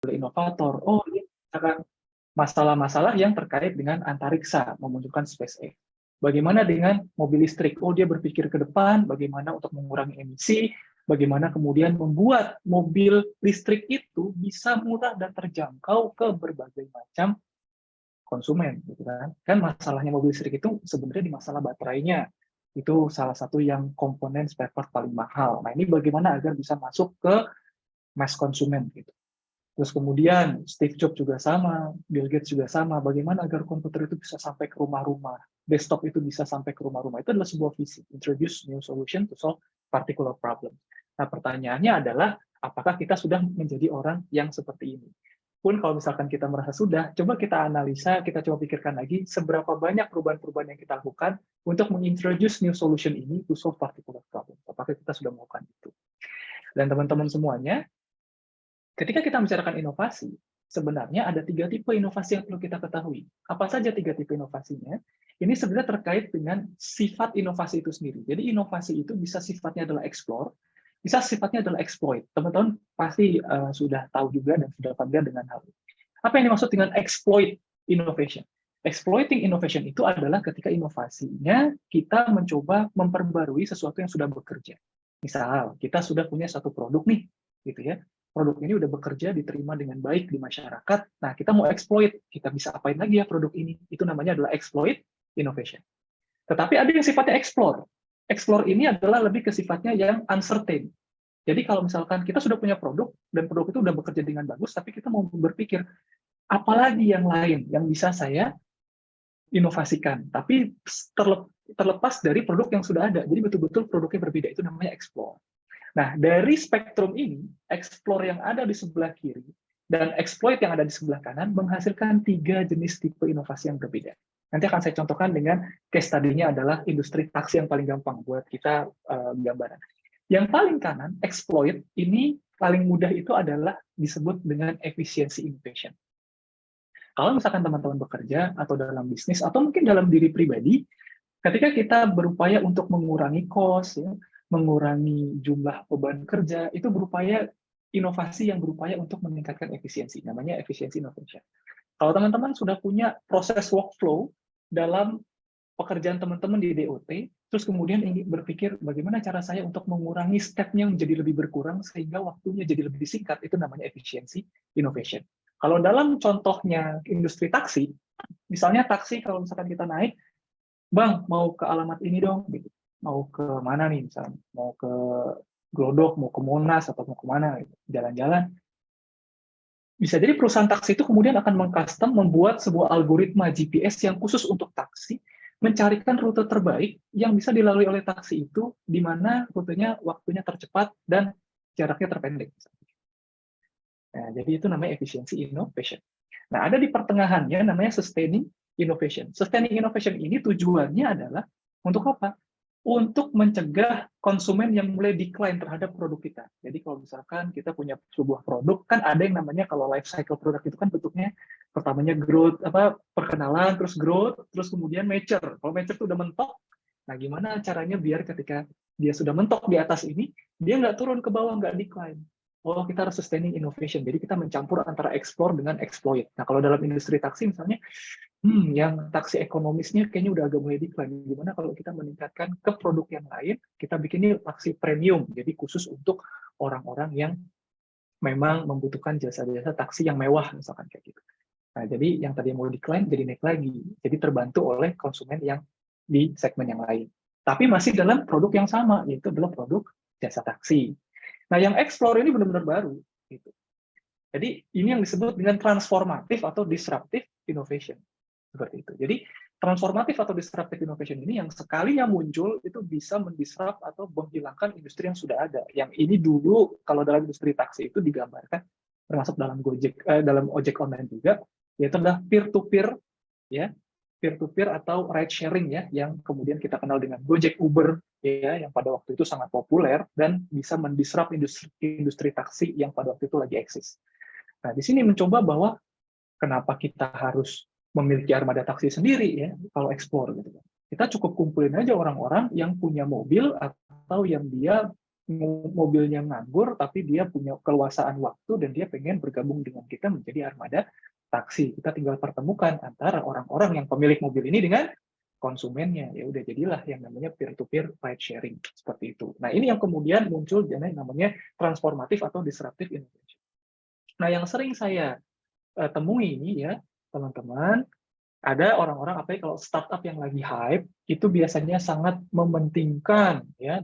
inovator. Oh, ini misalkan masalah-masalah yang terkait dengan antariksa, memunculkan SpaceX. Bagaimana dengan mobil listrik? Oh, dia berpikir ke depan, bagaimana untuk mengurangi emisi, bagaimana kemudian membuat mobil listrik itu bisa murah dan terjangkau ke berbagai macam konsumen, gitu kan? Kan masalahnya mobil listrik itu sebenarnya di masalah baterainya. Itu salah satu yang komponen spare part paling mahal. Nah, ini bagaimana agar bisa masuk ke mass konsumen, gitu. Terus kemudian Steve Jobs juga sama, Bill Gates juga sama, bagaimana agar komputer itu bisa sampai ke rumah-rumah, desktop itu bisa sampai ke rumah-rumah. Itu adalah sebuah visi, introduce new solution to solve particular problem. Nah, pertanyaannya adalah, apakah kita sudah menjadi orang yang seperti ini? Pun kalau misalkan kita merasa sudah, coba kita analisa, kita coba pikirkan lagi, seberapa banyak perubahan-perubahan yang kita lakukan untuk mengintroduce new solution ini to solve particular problem. Apakah kita sudah melakukan itu? Dan teman-teman semuanya, ketika kita membicarakan inovasi, sebenarnya ada 3 tipe inovasi yang perlu kita ketahui. Apa saja 3 tipe inovasinya? Ini sebenarnya terkait dengan sifat inovasi itu sendiri. Jadi inovasi itu bisa sifatnya adalah explore, bisa sifatnya adalah exploit. Teman-teman pasti sudah tahu juga dan sudah familiar dengan hal ini. Apa yang dimaksud dengan exploit innovation? Exploiting innovation itu adalah ketika inovasinya kita mencoba memperbarui sesuatu yang sudah bekerja. Misal, kita sudah punya satu produk nih, gitu ya. Produk ini udah bekerja, diterima dengan baik di masyarakat. Nah, kita mau exploit, kita bisa apain lagi ya produk ini? Itu namanya adalah exploit innovation. Tetapi ada yang sifatnya explore. Explore ini adalah lebih ke sifatnya yang uncertain. Jadi kalau misalkan kita sudah punya produk, dan produk itu udah bekerja dengan bagus, tapi kita mau berpikir, apalagi yang lain yang bisa saya inovasikan, tapi terlepas dari produk yang sudah ada. Jadi betul-betul produknya berbeda, itu namanya explore. Nah, dari spektrum ini, explore yang ada di sebelah kiri dan exploit yang ada di sebelah kanan menghasilkan 3 jenis tipe inovasi yang berbeda. Nanti akan saya contohkan dengan case tadinya adalah industri taksi yang paling gampang buat kita gambaran. Yang paling kanan, exploit, ini paling mudah itu adalah disebut dengan efisiensi innovation. Kalau misalkan teman-teman bekerja atau dalam bisnis atau mungkin dalam diri pribadi, ketika kita berupaya untuk mengurangi cost, ya, mengurangi jumlah beban kerja, itu berupaya inovasi yang berupaya untuk meningkatkan efisiensi, namanya efisiensi innovation. Kalau teman-teman sudah punya proses workflow dalam pekerjaan teman-teman di DOT, terus kemudian ingin berpikir bagaimana cara saya untuk mengurangi step-nya menjadi lebih berkurang sehingga waktunya jadi lebih singkat, itu namanya efisiensi innovation. Kalau dalam contohnya industri taksi, misalnya taksi kalau misalkan kita naik, Bang, mau ke alamat ini dong, gitu. Mau ke mana nih, misalnya, mau ke Glodok, mau ke Monas, atau mau ke mana, gitu. Jalan-jalan. Bisa jadi perusahaan taksi itu kemudian akan mengcustom, membuat sebuah algoritma GPS yang khusus untuk taksi, mencarikan rute terbaik yang bisa dilalui oleh taksi itu, di mana rutenya waktunya tercepat dan jaraknya terpendek. Nah, jadi itu namanya efisiensi innovation. Nah, ada di pertengahannya namanya sustaining innovation. Sustaining innovation ini tujuannya adalah untuk apa? Untuk mencegah konsumen yang mulai decline terhadap produk kita. Jadi kalau misalkan kita punya sebuah produk, kan ada yang namanya kalau life cycle produk itu kan bentuknya pertamanya growth, perkenalan, terus growth, terus kemudian mature. Kalau mature itu udah mentok, nah gimana caranya biar ketika dia sudah mentok di atas ini, dia nggak turun ke bawah, nggak decline. Oh, kita harus sustaining innovation. Jadi kita mencampur antara explore dengan exploit. Nah, kalau dalam industri taksi misalnya, yang taksi ekonomisnya kayaknya udah agak mulai decline. Gimana kalau kita meningkatkan ke produk yang lain, kita bikinnya taksi premium, jadi khusus untuk orang-orang yang memang membutuhkan jasa-jasa taksi yang mewah, misalkan kayak gitu. Nah, jadi yang tadi mau decline jadi naik lagi. Jadi terbantu oleh konsumen yang di segmen yang lain. Tapi masih dalam produk yang sama, yaitu adalah produk jasa taksi. Nah, yang explore ini benar-benar baru. Gitu. Jadi ini yang disebut dengan transformatif atau disruptive innovation. Seperti itu. Jadi transformatif atau disruptive innovation ini yang sekalinya muncul itu bisa mendisrupt atau menghilangkan industri yang sudah ada. Yang ini dulu kalau dalam industri taksi itu digambarkan termasuk dalam Gojek, dalam ojek online juga, yaitu adalah peer-to-peer, ya, peer-to-peer atau ride sharing ya, yang kemudian kita kenal dengan Gojek, Uber, ya, yang pada waktu itu sangat populer dan bisa mendisrupt industri taksi yang pada waktu itu lagi eksis. Nah, di sini mencoba bahwa kenapa kita harus memiliki armada taksi sendiri ya kalau ekspor gitu. Kita cukup kumpulin aja orang-orang yang punya mobil atau yang dia mobilnya nganggur, tapi dia punya keluasaan waktu dan dia pengen bergabung dengan kita menjadi armada taksi. Kita tinggal pertemukan antara orang-orang yang pemilik mobil ini dengan konsumennya. Ya udah jadilah yang namanya peer-to-peer ride sharing seperti itu. Nah, ini yang kemudian muncul yang namanya transformatif atau disruptive innovation. Nah, yang sering saya temui ini ya, teman-teman, ada orang-orang apa ya, kalau startup yang lagi hype itu biasanya sangat mementingkan ya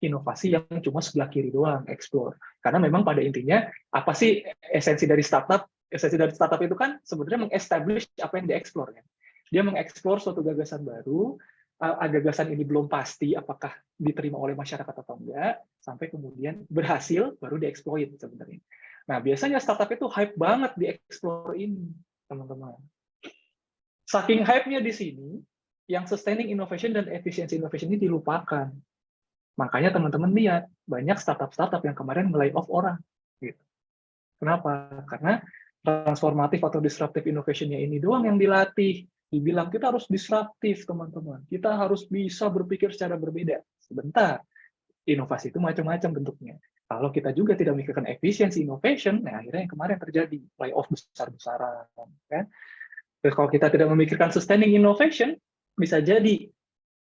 inovasi yang cuma sebelah kiri doang, explore. Karena memang pada intinya apa sih esensi dari startup? Esensi dari startup itu kan sebenarnya mengestablish apa yang dieksplor ya. Dia mengeksplor suatu gagasan baru, gagasan ini belum pasti apakah diterima oleh masyarakat atau enggak, sampai kemudian berhasil baru dieksploit sebenarnya. Nah, biasanya startup itu hype banget dieksplor ini, teman-teman. Saking hype-nya di sini, yang sustaining innovation dan efficiency innovation ini dilupakan. Makanya teman-teman lihat, banyak startup-startup yang kemarin nge-lay off orang. Gitu. Kenapa? Karena transformatif atau disruptive innovation-nya ini doang yang dilatih. Dibilang kita harus disruptif, teman-teman. Kita harus bisa berpikir secara berbeda. Sebentar, inovasi itu macam-macam bentuknya. Kalau kita juga tidak memikirkan efficiency innovation, nah akhirnya yang kemarin terjadi, lay-off besar-besaran. Kan? Terus kalau kita tidak memikirkan sustaining innovation, bisa jadi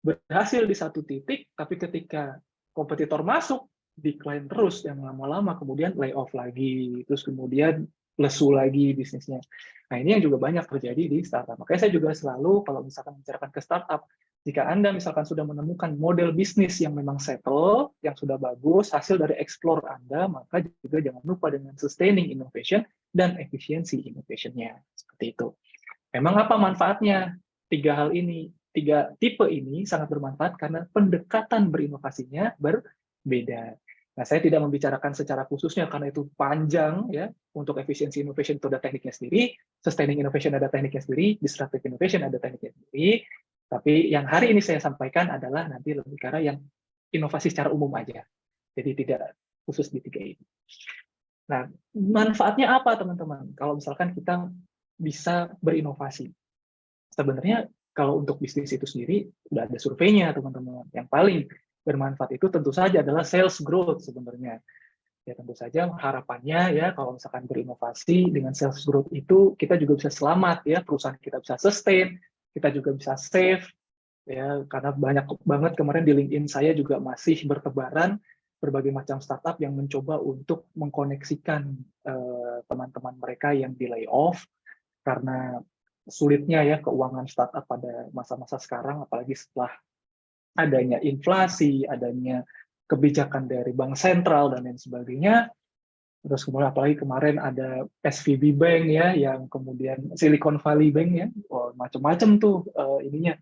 berhasil di satu titik, tapi ketika kompetitor masuk, decline terus yang lama-lama, kemudian layoff lagi, terus kemudian lesu lagi bisnisnya. Nah, ini yang juga banyak terjadi di startup. Makanya saya juga selalu, kalau misalkan membicarakan ke startup, jika Anda misalkan sudah menemukan model bisnis yang memang settle, yang sudah bagus, hasil dari explore Anda, maka juga jangan lupa dengan sustaining innovation dan efisiensi innovation-nya. Seperti itu. Memang apa manfaatnya? Tiga hal ini, tiga tipe ini sangat bermanfaat karena pendekatan berinovasinya berbeda. Nah, saya tidak membicarakan secara khususnya karena itu panjang ya. Untuk efisiensi innovation itu ada tekniknya sendiri, sustaining innovation ada tekniknya sendiri, disruptive innovation ada tekniknya sendiri. Tapi yang hari ini saya sampaikan adalah nanti lebih ke arah yang inovasi secara umum aja. Jadi tidak khusus di tiga ini. Nah, manfaatnya apa teman-teman? Kalau misalkan kita bisa berinovasi. Sebenarnya kalau untuk bisnis itu sendiri sudah ada surveinya teman-teman. Yang paling bermanfaat itu tentu saja adalah sales growth sebenarnya. Ya tentu saja harapannya ya kalau misalkan berinovasi dengan sales growth itu kita juga bisa selamat ya, perusahaan kita bisa sustain, kita juga bisa save ya karena banyak banget kemarin di LinkedIn saya juga masih bertebaran berbagai macam startup yang mencoba untuk mengkoneksikan teman-teman mereka yang di layoff karena sulitnya ya keuangan startup pada masa-masa sekarang, apalagi setelah adanya inflasi, adanya kebijakan dari bank sentral dan lain sebagainya. Terus kemudian apalagi kemarin ada SVB Bank ya, yang kemudian Silicon Valley Bank ya, macam-macam tuh ininya.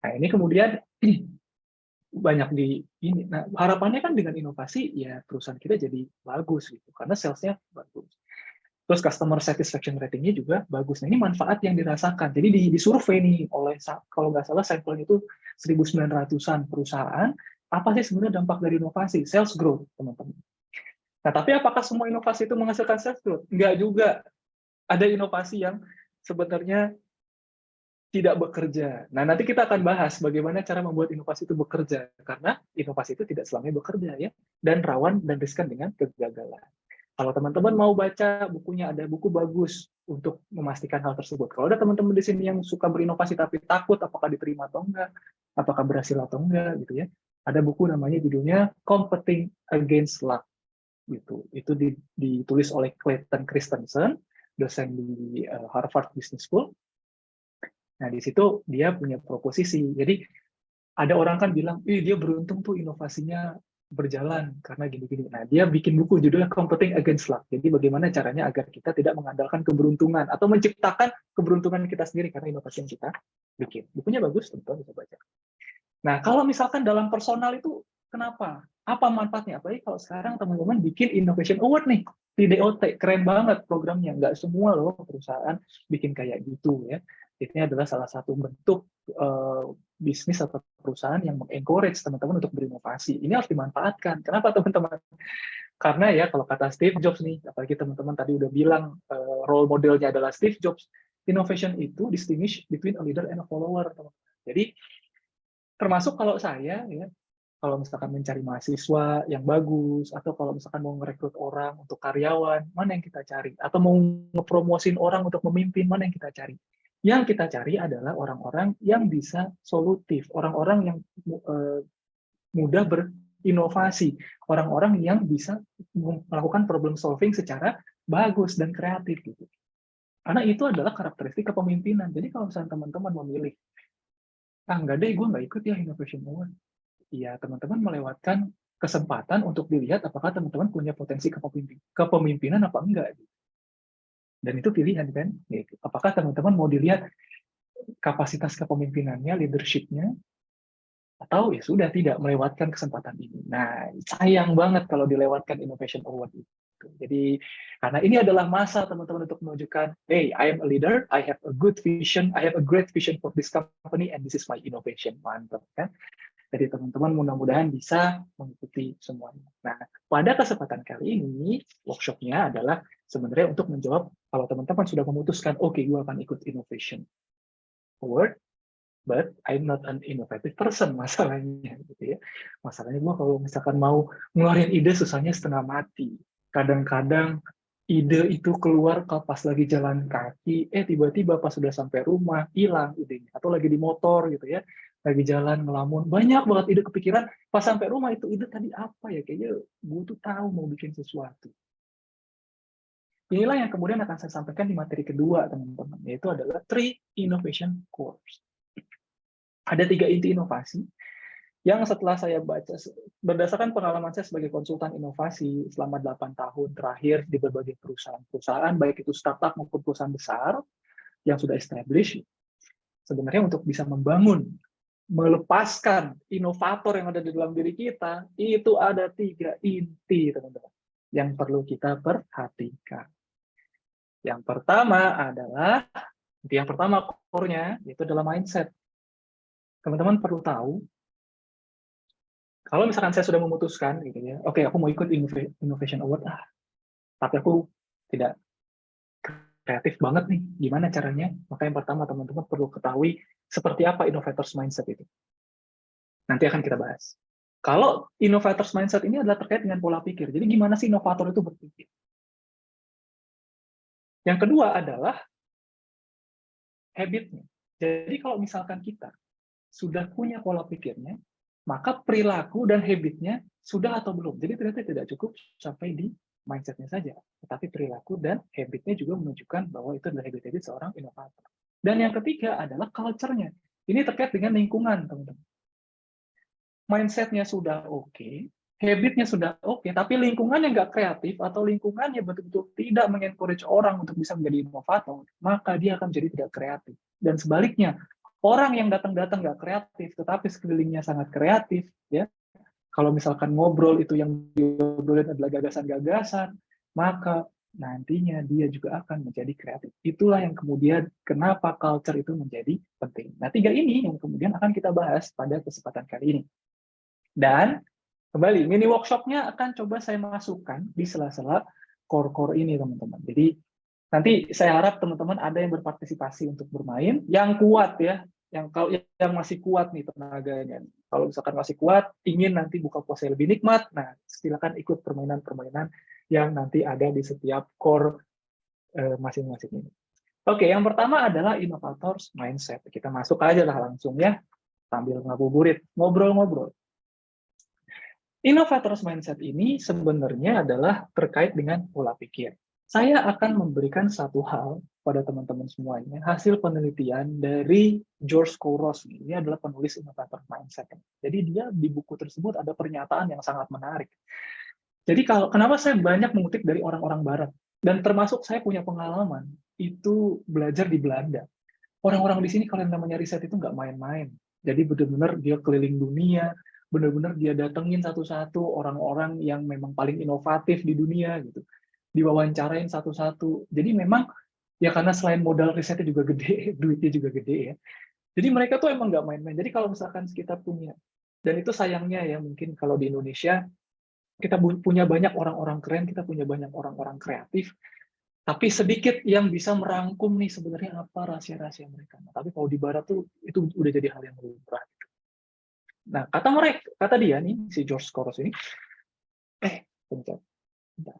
Nah ini kemudian banyak di ini. Nah harapannya kan dengan inovasi ya perusahaan kita jadi bagus gitu, karena salesnya bagus. Terus customer satisfaction ratingnya juga bagus. Nah, ini manfaat yang dirasakan. Jadi di survei nih oleh kalau nggak salah sampel itu 1.900-an perusahaan, apa sih sebenarnya dampak dari inovasi? Sales growth, teman-teman. Nah, tapi apakah semua inovasi itu menghasilkan sales growth? Nggak juga. Ada inovasi yang sebenarnya tidak bekerja. Nah, nanti kita akan bahas bagaimana cara membuat inovasi itu bekerja. Karena inovasi itu tidak selamanya bekerja, ya. Dan rawan dan riskan dengan kegagalan. Kalau teman-teman mau baca bukunya, ada buku bagus untuk memastikan hal tersebut. Kalau ada teman-teman di sini yang suka berinovasi tapi takut apakah diterima atau enggak, apakah berhasil atau enggak, gitu ya. Ada buku namanya judulnya Competing Against Luck. Gitu. Itu ditulis oleh Clayton Christensen, dosen di Harvard Business School. Nah, di situ dia punya proposisi. Jadi, ada orang kan bilang, dia beruntung tuh inovasinya berjalan karena gini-gini. Nah, dia bikin buku judulnya Competing Against Luck. Jadi, bagaimana caranya agar kita tidak mengandalkan keberuntungan atau menciptakan keberuntungan kita sendiri karena inovasi yang kita bikin. Bukunya bagus, teman-teman bisa baca. Nah, kalau misalkan dalam personal itu, kenapa? Apa manfaatnya? Apalagi kalau sekarang teman-teman bikin Innovation Award nih, di DOT, keren banget programnya. Nggak semua loh perusahaan bikin kayak gitu ya. Ini adalah salah satu bentuk bisnis atau perusahaan yang mengencourage teman-teman untuk berinovasi. Ini harus dimanfaatkan. Kenapa teman-teman? Karena ya kalau kata Steve Jobs nih, apalagi teman-teman tadi udah bilang role modelnya adalah Steve Jobs, innovation itu distinguish between a leader and a follower. Teman-teman. Jadi termasuk kalau saya ya kalau misalkan mencari mahasiswa yang bagus, atau kalau misalkan mau merekrut orang untuk karyawan, mana yang kita cari? Atau mau ngepromosin orang untuk memimpin, mana yang kita cari? Yang kita cari adalah orang-orang yang bisa solutif, orang-orang yang mudah berinovasi, orang-orang yang bisa melakukan problem solving secara bagus dan kreatif gitu. Karena itu adalah karakteristik kepemimpinan. Jadi kalau misalnya teman-teman memilih, enggak deh, gue nggak ikut ya Innovation Award. Iya, teman-teman melewatkan kesempatan untuk dilihat apakah teman-teman punya potensi kepemimpinan apa enggak. Dan itu pilihan kan. Apakah teman-teman mau dilihat kapasitas kepemimpinannya, leadership-nya, atau ya sudah tidak melewatkan kesempatan ini. Nah, sayang banget kalau dilewatkan Innovation Award itu. Jadi, karena ini adalah masa teman-teman untuk menunjukkan, hey, I am a leader, I have a good vision, I have a great vision for this company, and this is my innovation. Mantap, kan? Jadi teman-teman mudah-mudahan bisa mengikuti semuanya. Nah, pada kesempatan kali ini, workshop-nya adalah sebenarnya untuk menjawab kalau teman-teman sudah memutuskan, oke, gue akan ikut Innovation Award, but I'm not an innovative person, masalahnya. Gitu ya. Masalahnya gue kalau misalkan mau ngeluarin ide, susahnya setengah mati. Kadang-kadang ide itu keluar kalau pas lagi jalan kaki, tiba-tiba pas sudah sampai rumah, hilang idenya. Atau lagi di motor gitu ya, lagi jalan ngelamun, banyak banget ide kepikiran, pas sampai rumah itu ide tadi apa ya, kayaknya gue tuh tahu mau bikin sesuatu. Inilah yang kemudian akan saya sampaikan di materi kedua, teman-teman, yaitu adalah 3 Innovation Cores. Ada 3 inti inovasi yang setelah saya baca, berdasarkan pengalaman saya sebagai konsultan inovasi selama 8 tahun terakhir di berbagai perusahaan-perusahaan, baik itu startup maupun perusahaan besar yang sudah established, sebenarnya untuk bisa membangun, melepaskan inovator yang ada di dalam diri kita, itu ada 3 inti, teman-teman, yang perlu kita perhatikan. Yang pertama adalah, inti yang pertama core-nya, yaitu adalah mindset. Teman-teman perlu tahu, kalau misalkan saya sudah memutuskan, gitu ya, oke, aku mau ikut Innovation Award, tapi aku tidak kreatif banget nih, gimana caranya? Maka yang pertama, teman-teman perlu ketahui seperti apa innovators mindset itu. Nanti akan kita bahas. Kalau innovators mindset ini adalah terkait dengan pola pikir. Jadi gimana sih inovator itu berpikir? Yang kedua adalah habit-nya. Jadi kalau misalkan kita sudah punya pola pikirnya, maka perilaku dan habit-nya sudah atau belum. Jadi ternyata tidak cukup sampai di mindset-nya saja, tetapi perilaku dan habit-nya juga menunjukkan bahwa itu adalah habit-habit seorang inovator. Dan yang ketiga adalah culture-nya. Ini terkait dengan lingkungan, teman-teman. Mindset-nya sudah oke, habit-nya sudah oke, tapi lingkungannya nggak kreatif atau lingkungannya betul-betul tidak mengencourage orang untuk bisa menjadi inovator, maka dia akan jadi tidak kreatif. Dan sebaliknya, orang yang datang-datang nggak kreatif, tetapi sekelilingnya sangat kreatif, ya. Kalau misalkan ngobrol itu yang diobrolin adalah gagasan-gagasan, maka nantinya dia juga akan menjadi kreatif. Itulah yang kemudian kenapa culture itu menjadi penting. Nah, 3 ini yang kemudian akan kita bahas pada kesempatan kali ini. Dan kembali, mini workshop-nya akan coba saya masukkan di sela-sela core-core ini, teman-teman. Jadi nanti saya harap teman-teman ada yang berpartisipasi untuk bermain, yang kuat ya, yang masih kuat nih tenaganya. Kalau misalkan masih kuat, ingin nanti buka puasa lebih nikmat, nah silakan ikut permainan-permainan yang nanti ada di setiap core masing-masing ini. Oke, yang pertama adalah innovators mindset. Kita masuk aja lah langsung ya, sambil ngabuburit, ngobrol-ngobrol. Innovators mindset ini sebenarnya adalah terkait dengan pola pikir. Saya akan memberikan satu hal pada teman-teman semuanya, hasil penelitian dari George Couros. Ini adalah penulis Innovator Mindset. Jadi dia di buku tersebut ada pernyataan yang sangat menarik. Jadi kenapa saya banyak mengutip dari orang-orang Barat? Dan termasuk saya punya pengalaman, itu belajar di Belanda. Orang-orang di sini kalau yang namanya riset itu nggak main-main. Jadi benar-benar dia keliling dunia, benar-benar dia datengin satu-satu orang-orang yang memang paling inovatif di dunia gitu, diwawancarain satu-satu. Jadi memang ya karena selain modal risetnya juga gede, duitnya juga gede ya. Jadi mereka tuh emang nggak main-main. Jadi kalau misalkan kita punya, dan itu sayangnya ya mungkin kalau di Indonesia kita punya banyak orang-orang keren, kita punya banyak orang-orang kreatif, tapi sedikit yang bisa merangkum nih sebenarnya apa rahasia-rahasia mereka. Nah, tapi kalau di Barat tuh itu udah jadi hal yang lumrah. Nah, kata dia nih, si George Soros ini, bentar, bentar.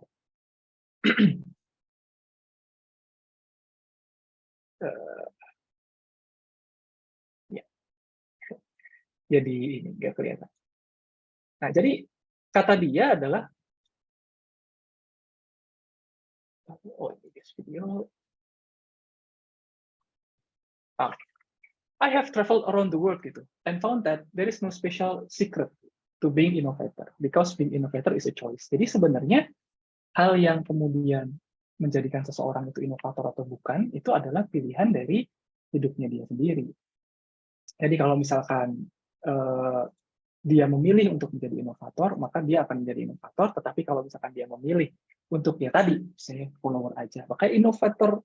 Eh, ya, jadi ini nggak kelihatan. Nah, jadi kata dia adalah, oh, this video, I have traveled around the world gitu, and found that there is no special secret to being innovator, because being innovator is a choice. Jadi sebenarnya hal yang kemudian menjadikan seseorang itu inovator atau bukan, itu adalah pilihan dari hidupnya dia sendiri. Jadi kalau misalkan eh, dia memilih untuk menjadi inovator, maka dia akan menjadi inovator. Tetapi kalau misalkan dia memilih untuk ya tadi, saya follower aja. Makanya innovator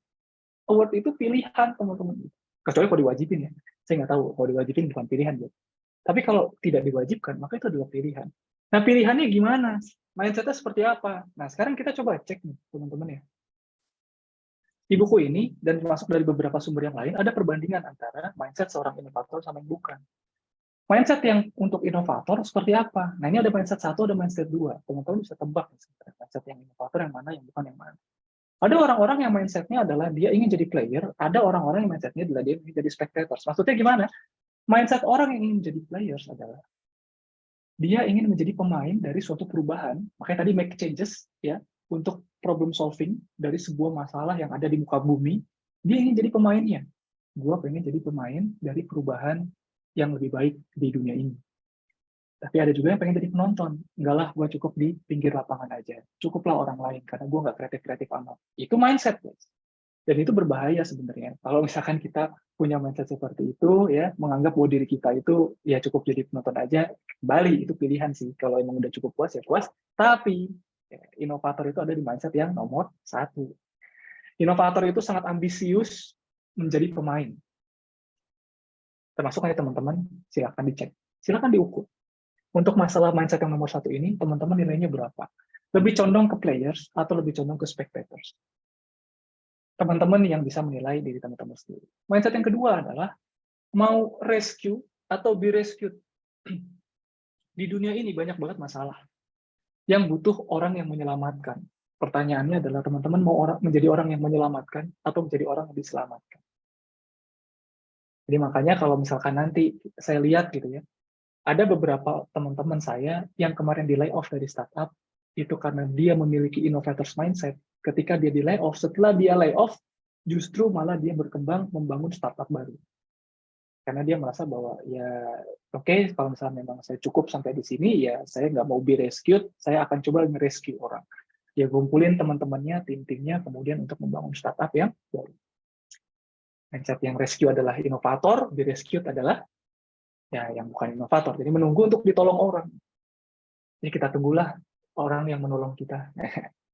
award itu pilihan teman-teman. Kecuali kalau diwajibin ya. Saya nggak tahu, kalau diwajibin bukan pilihan. Ya. Tapi kalau tidak diwajibkan, maka itu adalah pilihan. Nah, pilihannya gimana? Mindsetnya seperti apa? Nah, sekarang kita coba cek nih, teman-teman ya. Di buku ini, dan termasuk dari beberapa sumber yang lain, ada perbandingan antara mindset seorang inovator sama yang bukan. Mindset yang untuk inovator seperti apa? Nah, ini ada mindset 1, ada mindset 2. Teman-teman bisa tebak mindset yang inovator yang mana, yang bukan yang mana. Ada orang-orang yang mindsetnya adalah dia ingin jadi player, ada orang-orang yang mindsetnya adalah dia ingin jadi spectators. Maksudnya gimana? Mindset orang yang ingin jadi players adalah dia ingin menjadi pemain dari suatu perubahan, makanya tadi make changes ya, untuk problem solving dari sebuah masalah yang ada di muka bumi, dia ingin jadi pemainnya. Gue pengen jadi pemain dari perubahan yang lebih baik di dunia ini. Tapi ada juga yang pengen jadi penonton. Enggak lah, gue cukup di pinggir lapangan aja. Cukuplah orang lain, karena gue nggak kreatif-kreatif amat. Itu mindset, guys. Dan itu berbahaya sebenarnya. Kalau misalkan kita punya mindset seperti itu, ya menganggap bahwa diri kita itu ya cukup jadi penonton aja, kembali itu pilihan sih. Kalau emang udah cukup puas ya puas. Tapi ya, inovator itu ada di mindset yang nomor 1. Inovator itu sangat ambisius menjadi pemain. Termasuk kayak teman-teman, silakan dicek, silakan diukur. Untuk masalah mindset yang nomor 1 ini, teman-teman nilainya berapa? Lebih condong ke players atau lebih condong ke spectators? Teman-teman yang bisa menilai diri teman-teman sendiri. Mindset yang kedua adalah mau rescue atau be rescued. Di dunia ini banyak banget masalah yang butuh orang yang menyelamatkan. Pertanyaannya adalah teman-teman mau menjadi orang yang menyelamatkan atau menjadi orang yang diselamatkan. Jadi makanya kalau misalkan nanti saya lihat gitu ya, ada beberapa teman-teman saya yang kemarin di layoff dari startup, itu karena dia memiliki innovators mindset. Ketika dia di layoff, setelah dia layoff, justru malah dia berkembang membangun startup baru. Karena dia merasa bahwa ya oke, kalau misalnya memang saya cukup sampai di sini, ya saya nggak mau be rescued, saya akan coba nge-rescue orang. Dia kumpulin teman-temannya, tim-timnya, kemudian untuk membangun startup yang baru. Mindset yang rescue adalah inovator, be rescued adalah ya yang bukan inovator. Jadi menunggu untuk ditolong orang. Jadi kita tunggulah orang yang menolong kita.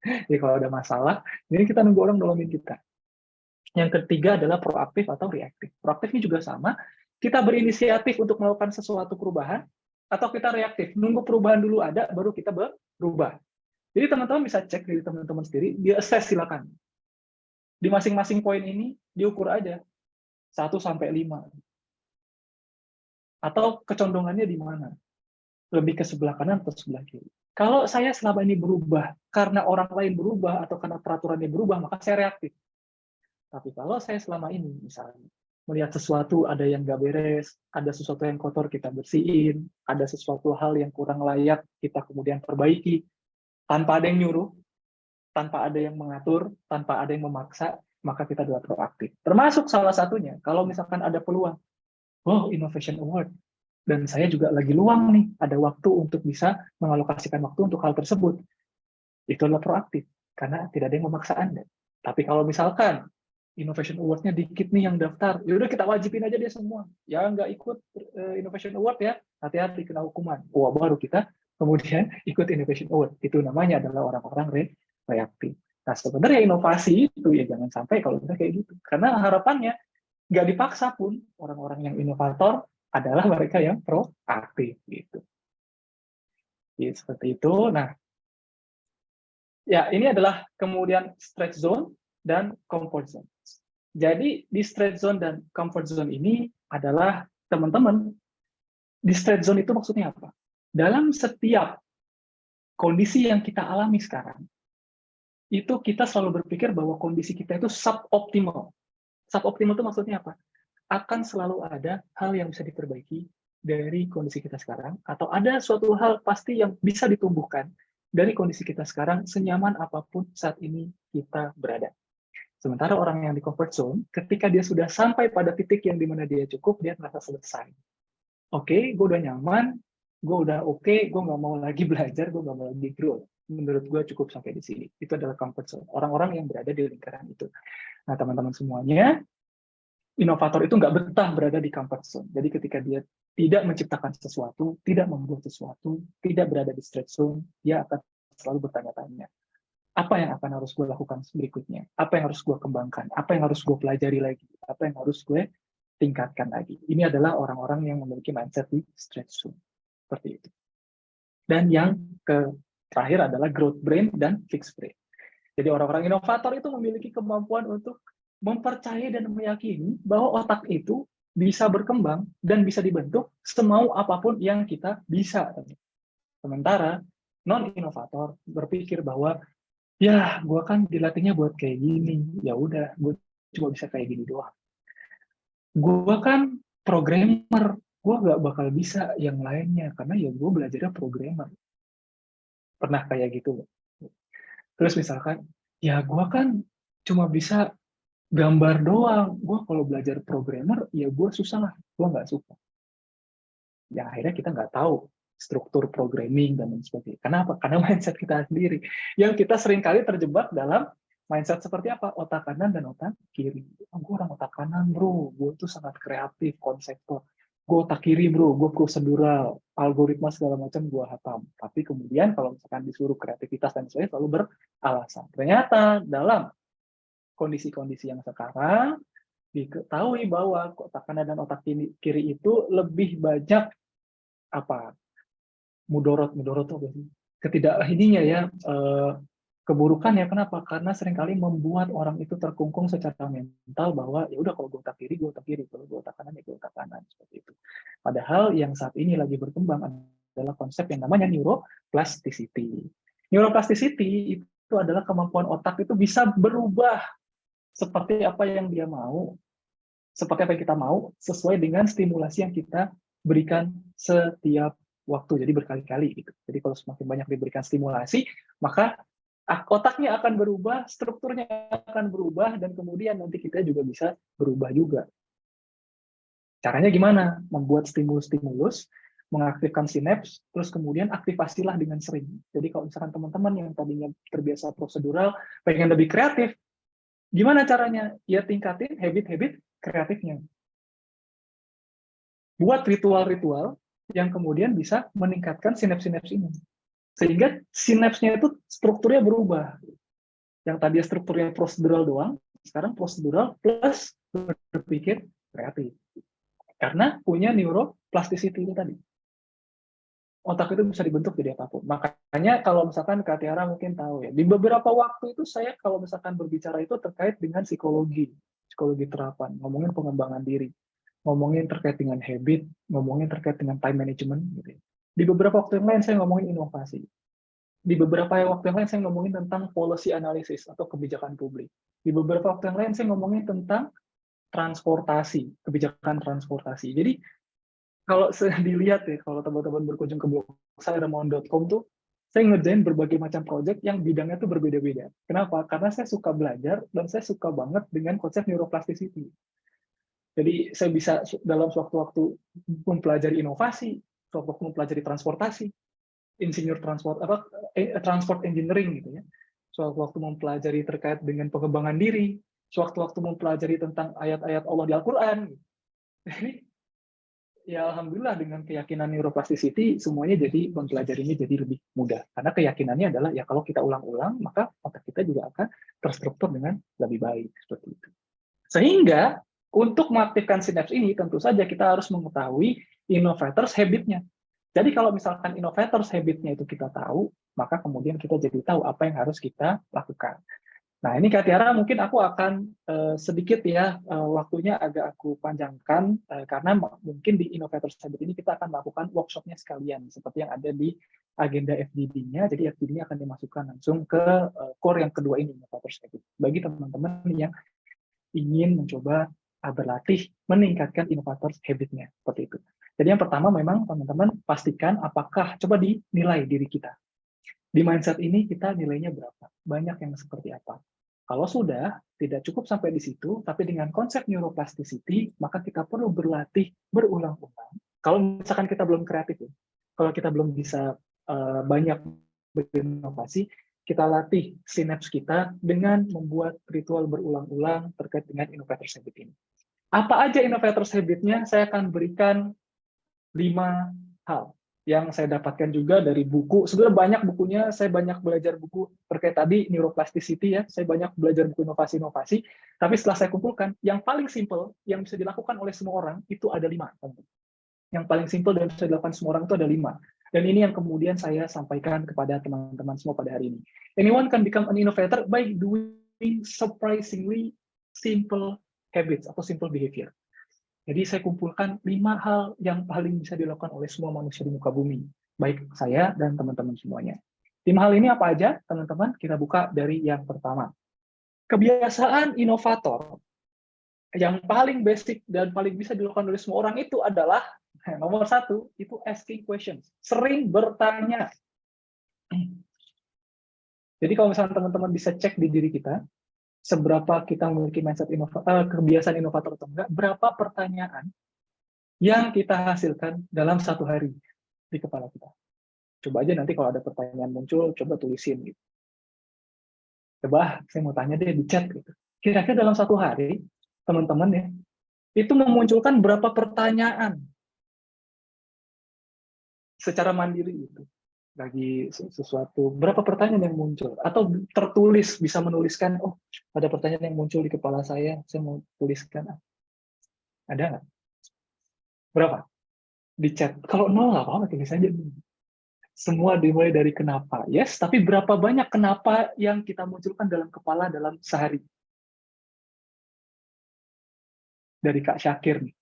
Jadi kalau ada masalah, ini kita nunggu orang nolongin kita. Yang ketiga adalah proaktif atau reaktif. Proaktif ini juga sama. Kita berinisiatif untuk melakukan sesuatu perubahan, atau kita reaktif. Nunggu perubahan dulu ada, baru kita berubah. Jadi teman-teman bisa cek diri teman-teman sendiri, dia assess silakan. Di masing-masing poin ini, diukur aja. 1-5. Atau kecondongannya di mana? Lebih ke sebelah kanan atau sebelah kiri. Kalau saya selama ini berubah karena orang lain berubah atau karena peraturannya berubah, maka saya reaktif. Tapi kalau saya selama ini, misalnya, melihat sesuatu ada yang nggak beres, ada sesuatu yang kotor kita bersihin, ada sesuatu hal yang kurang layak kita kemudian perbaiki, tanpa ada yang nyuruh, tanpa ada yang mengatur, tanpa ada yang memaksa, maka kita adalah proaktif. Termasuk salah satunya, kalau misalkan ada peluang, oh Innovation Award, dan saya juga lagi luang nih, ada waktu untuk bisa mengalokasikan waktu untuk hal tersebut. Itu adalah proaktif, karena tidak ada yang memaksa Anda. Tapi kalau misalkan Innovation Award-nya dikit nih yang daftar, ya udah kita wajibin aja dia semua. Ya nggak ikut Innovation Award ya, hati-hati kena hukuman. Wah, baru kita kemudian ikut Innovation Award. Itu namanya adalah orang-orang reaktif. Nah, sebenarnya inovasi itu ya jangan sampai kalau kita kayak gitu. Karena harapannya nggak dipaksa pun orang-orang yang inovator adalah mereka yang proaktif gitu. Jadi seperti itu. Nah, ya ini adalah kemudian stretch zone dan comfort zone. Jadi di stretch zone dan comfort zone ini adalah teman-teman Distress zone itu maksudnya apa? Dalam setiap kondisi yang kita alami sekarang, itu kita selalu berpikir bahwa kondisi kita itu suboptimal. Suboptimal itu maksudnya apa? Akan selalu ada hal yang bisa diperbaiki dari kondisi kita sekarang, atau ada suatu hal pasti yang bisa ditumbuhkan dari kondisi kita sekarang, senyaman apapun saat ini kita berada. Sementara orang yang di comfort zone, ketika dia sudah sampai pada titik yang dimana dia cukup, dia merasa selesai. Oke, gue udah nyaman, gue udah oke, gue nggak mau lagi belajar, gue nggak mau lagi grow. Menurut gue cukup sampai di sini. Itu adalah comfort zone. Orang-orang yang berada di lingkaran itu. Nah, teman-teman semuanya, inovator itu nggak betah berada di comfort zone. Jadi ketika dia tidak menciptakan sesuatu, tidak membuat sesuatu, tidak berada di stretch zone, dia akan selalu bertanya-tanya, apa yang akan harus gue lakukan berikutnya? Apa yang harus gue kembangkan? Apa yang harus gue pelajari lagi? Apa yang harus gue tingkatkan lagi? Ini adalah orang-orang yang memiliki mindset di stretch zone. Seperti itu. Dan yang terakhir adalah growth brain dan fixed brain. Jadi orang-orang inovator itu memiliki kemampuan untuk mempercayai dan meyakini bahwa otak itu bisa berkembang dan bisa dibentuk semau apapun yang kita bisa. Sementara non-inovator berpikir bahwa ya gue kan dilatihnya buat kayak gini, ya udah gue cuma bisa kayak gini doang. Gue kan programmer, gue gak bakal bisa yang lainnya karena ya gue belajarnya programmer. Pernah kayak gitu loh. Terus misalkan, ya gue kan cuma bisa gambar doang. Gue kalau belajar programmer, ya gue susah lah. Gue nggak suka. Ya akhirnya kita nggak tahu struktur programming dan lain sebagainya. Kenapa? Karena mindset kita sendiri. Yang kita seringkali terjebak dalam mindset seperti apa? Otak kanan dan otak kiri. Oh, gue orang otak kanan, bro. Gue tuh sangat kreatif, konseptor. Gue otak kiri, bro. Gue prosedural, algoritma segala macam gue hatam. Tapi kemudian kalau misalkan disuruh kreativitas dan sebagainya, selalu beralasan. Ternyata dalam kondisi-kondisi yang sekarang, diketahui bahwa otak kanan dan otak kiri itu lebih banyak apa mudorot tuh ketidak ininya ya keburukan ya. Kenapa? Karena seringkali membuat orang itu terkungkung secara mental bahwa ya udah kalau gue otak kiri, kalau gue otak kanan ya gue otak kanan, seperti itu. Padahal yang saat ini lagi berkembang adalah konsep yang namanya neuroplasticity. Neuroplasticity itu adalah kemampuan otak itu bisa berubah seperti apa yang dia mau, seperti apa yang kita mau, sesuai dengan stimulasi yang kita berikan setiap waktu, jadi berkali-kali gitu. Jadi kalau semakin banyak diberikan stimulasi, maka otaknya akan berubah, strukturnya akan berubah, dan kemudian nanti kita juga bisa berubah juga. Caranya gimana? Membuat stimulus-stimulus, mengaktifkan sinaps, terus kemudian aktifasilah dengan sering. Jadi kalau misalkan teman-teman yang tadinya terbiasa prosedural, pengen lebih kreatif, gimana caranya? Ya tingkatin habit-habit kreatifnya. Buat ritual-ritual yang kemudian bisa meningkatkan sinaps-sinaps ini. Sehingga sinapsnya itu strukturnya berubah. Yang tadi strukturnya prosedural doang, sekarang prosedural plus berpikir kreatif. Karena punya neuroplasticity itu tadi. Otak itu bisa dibentuk jadi apapun. Makanya kalau misalkan Kak Tiara mungkin tahu ya, di beberapa waktu itu saya kalau misalkan berbicara itu terkait dengan psikologi terapan, ngomongin pengembangan diri, ngomongin terkait dengan habit, ngomongin terkait dengan time management. Gitu. Di beberapa waktu yang lain saya ngomongin inovasi. Di beberapa waktu yang lain saya ngomongin tentang policy analysis atau kebijakan publik. Di beberapa waktu yang lain saya ngomongin tentang transportasi, kebijakan transportasi. Jadi kalau dilihat ya, kalau teman-teman berkunjung ke blog saya remon.com tuh, saya ngerjain berbagai macam proyek yang bidangnya tuh berbeda-beda. Kenapa? Karena saya suka belajar dan saya suka banget dengan konsep neuroplasticity. Jadi saya bisa dalam sewaktu-waktu mempelajari inovasi, sewaktu-waktu mempelajari transportasi, insinyur transport engineering gitu ya. Sewaktu-waktu mempelajari terkait dengan pengembangan diri, sewaktu-waktu mempelajari tentang ayat-ayat Allah di Al-Qur'an. Jadi ya alhamdulillah dengan keyakinan neuroplasticity semuanya jadi mempelajarinya jadi lebih mudah. Karena keyakinannya adalah ya kalau kita ulang-ulang maka otak kita juga akan terstruktur dengan lebih baik seperti itu. Sehingga untuk mengaktifkan sinaps ini tentu saja kita harus mengetahui innovators habit-nya. Jadi kalau misalkan innovators habit-nya itu kita tahu, maka kemudian kita jadi tahu apa yang harus kita lakukan. Nah, ini Kak Tiara, mungkin aku akan sedikit ya, waktunya agak aku panjangkan, karena mungkin di Innovators Habit ini kita akan melakukan workshop-nya sekalian, seperti yang ada di agenda FDD-nya, jadi FDD-nya akan dimasukkan langsung ke core yang kedua ini, Innovators Habit. Bagi teman-teman yang ingin mencoba berlatih meningkatkan Innovators Habit-nya, seperti itu. Jadi yang pertama memang teman-teman pastikan apakah, coba dinilai diri kita. Di mindset ini kita nilainya berapa? Banyak yang seperti apa? Kalau sudah, tidak cukup sampai di situ, tapi dengan konsep neuroplasticity, maka kita perlu berlatih berulang-ulang. Kalau misalkan kita belum kreatif, ya, kalau kita belum bisa banyak berinovasi, kita latih sinaps kita dengan membuat ritual berulang-ulang terkait dengan innovators habit ini. Apa aja innovators habit-nya? Saya akan berikan 5 hal yang saya dapatkan juga dari buku. Sebenarnya banyak bukunya, saya banyak belajar buku terkait tadi neuroplasticity ya, saya banyak belajar buku inovasi-inovasi, tapi setelah saya kumpulkan, yang paling simple, yang bisa dilakukan oleh semua orang, itu ada 5. Yang paling simple dan bisa dilakukan semua orang itu ada 5. Dan ini yang kemudian saya sampaikan kepada teman-teman semua pada hari ini. Anyone can become an innovator by doing surprisingly simple habits atau simple behavior. Jadi saya kumpulkan 5 hal yang paling bisa dilakukan oleh semua manusia di muka bumi, baik saya dan teman-teman semuanya. 5 hal ini apa aja, teman-teman? Kita buka dari yang pertama. Kebiasaan inovator yang paling basic dan paling bisa dilakukan oleh semua orang itu adalah, nomor 1, itu asking questions. Sering bertanya. Jadi kalau misalnya teman-teman bisa cek di diri kita, seberapa kita memiliki mindset kebiasaan inovator atau enggak, berapa pertanyaan yang kita hasilkan dalam 1 hari di kepala kita. Coba aja nanti kalau ada pertanyaan muncul, coba tulisin gitu. Coba, saya mau tanya deh di chat gitu. Kira-kira dalam 1 hari, teman-teman ya, itu memunculkan berapa pertanyaan secara mandiri gitu. Bagi sesuatu, berapa pertanyaan yang muncul? Atau tertulis, bisa menuliskan, oh ada pertanyaan yang muncul di kepala saya mau tuliskan. Ada nggak? Berapa? Di chat. Kalau 0 nggak apa-apa, tulis aja. Semua dimulai dari kenapa. Yes, tapi berapa banyak kenapa yang kita munculkan dalam kepala dalam sehari? Dari Kak Syakir nih.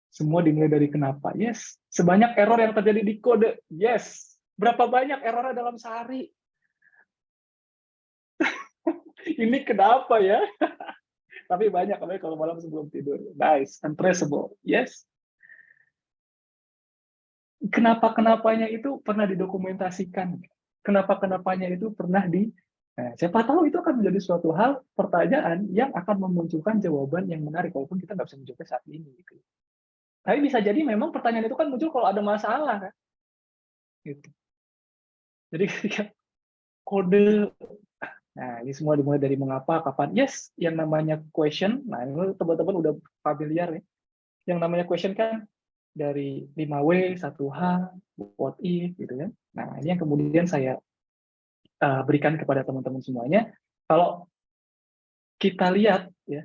Semua dimulai dari kenapa. Yes. Sebanyak error yang terjadi di kode. Yes. Berapa banyak errornya dalam sehari? Ini kenapa ya? Tapi banyak kalau malam sebelum tidur. Nice. Untraceable. Yes. Kenapa-kenapanya itu pernah didokumentasikan. Kenapa-kenapanya itu pernah siapa tahu itu akan menjadi suatu hal, pertanyaan yang akan memunculkan jawaban yang menarik, walaupun kita nggak bisa menjawabnya saat ini. Gitu. Tapi bisa jadi memang pertanyaan itu kan muncul kalau ada masalah. Kan? Gitu. Jadi ketika kode, nah ini semua dimulai dari mengapa, kapan. Yes, yang namanya question, nah ini teman-teman udah familiar ya. Yang namanya question kan dari 5W, 1H, what if, gitu kan. Nah, ini yang kemudian saya berikan kepada teman-teman semuanya. Kalau kita lihat, ya,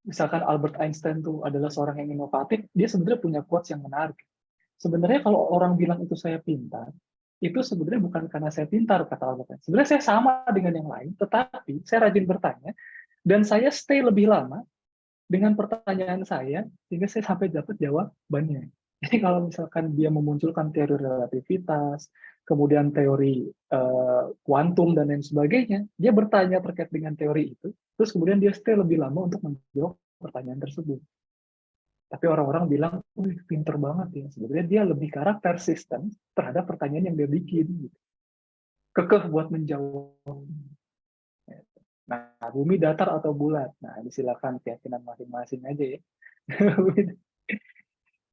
misalkan Albert Einstein itu adalah seorang yang inovatif, dia sebenarnya punya quotes yang menarik. Sebenarnya kalau orang bilang itu saya pintar, itu sebenarnya bukan karena saya pintar, kata Albert Einstein. Sebenarnya saya sama dengan yang lain, tetapi saya rajin bertanya, dan saya stay lebih lama dengan pertanyaan saya, sehingga saya sampai dapat jawabannya. Jadi kalau misalkan dia memunculkan teori relativitas, kemudian teori kuantum dan lain sebagainya, dia bertanya terkait dengan teori itu, terus kemudian dia stay lebih lama untuk menjawab pertanyaan tersebut. Tapi orang-orang bilang, wih pinter banget ya. Sebenarnya dia lebih ke arah persisten terhadap pertanyaan yang dia bikin. Gitu. Kekeh buat menjawab. Nah, bumi datar atau bulat? Nah, disilakan keyakinan masing-masing aja ya.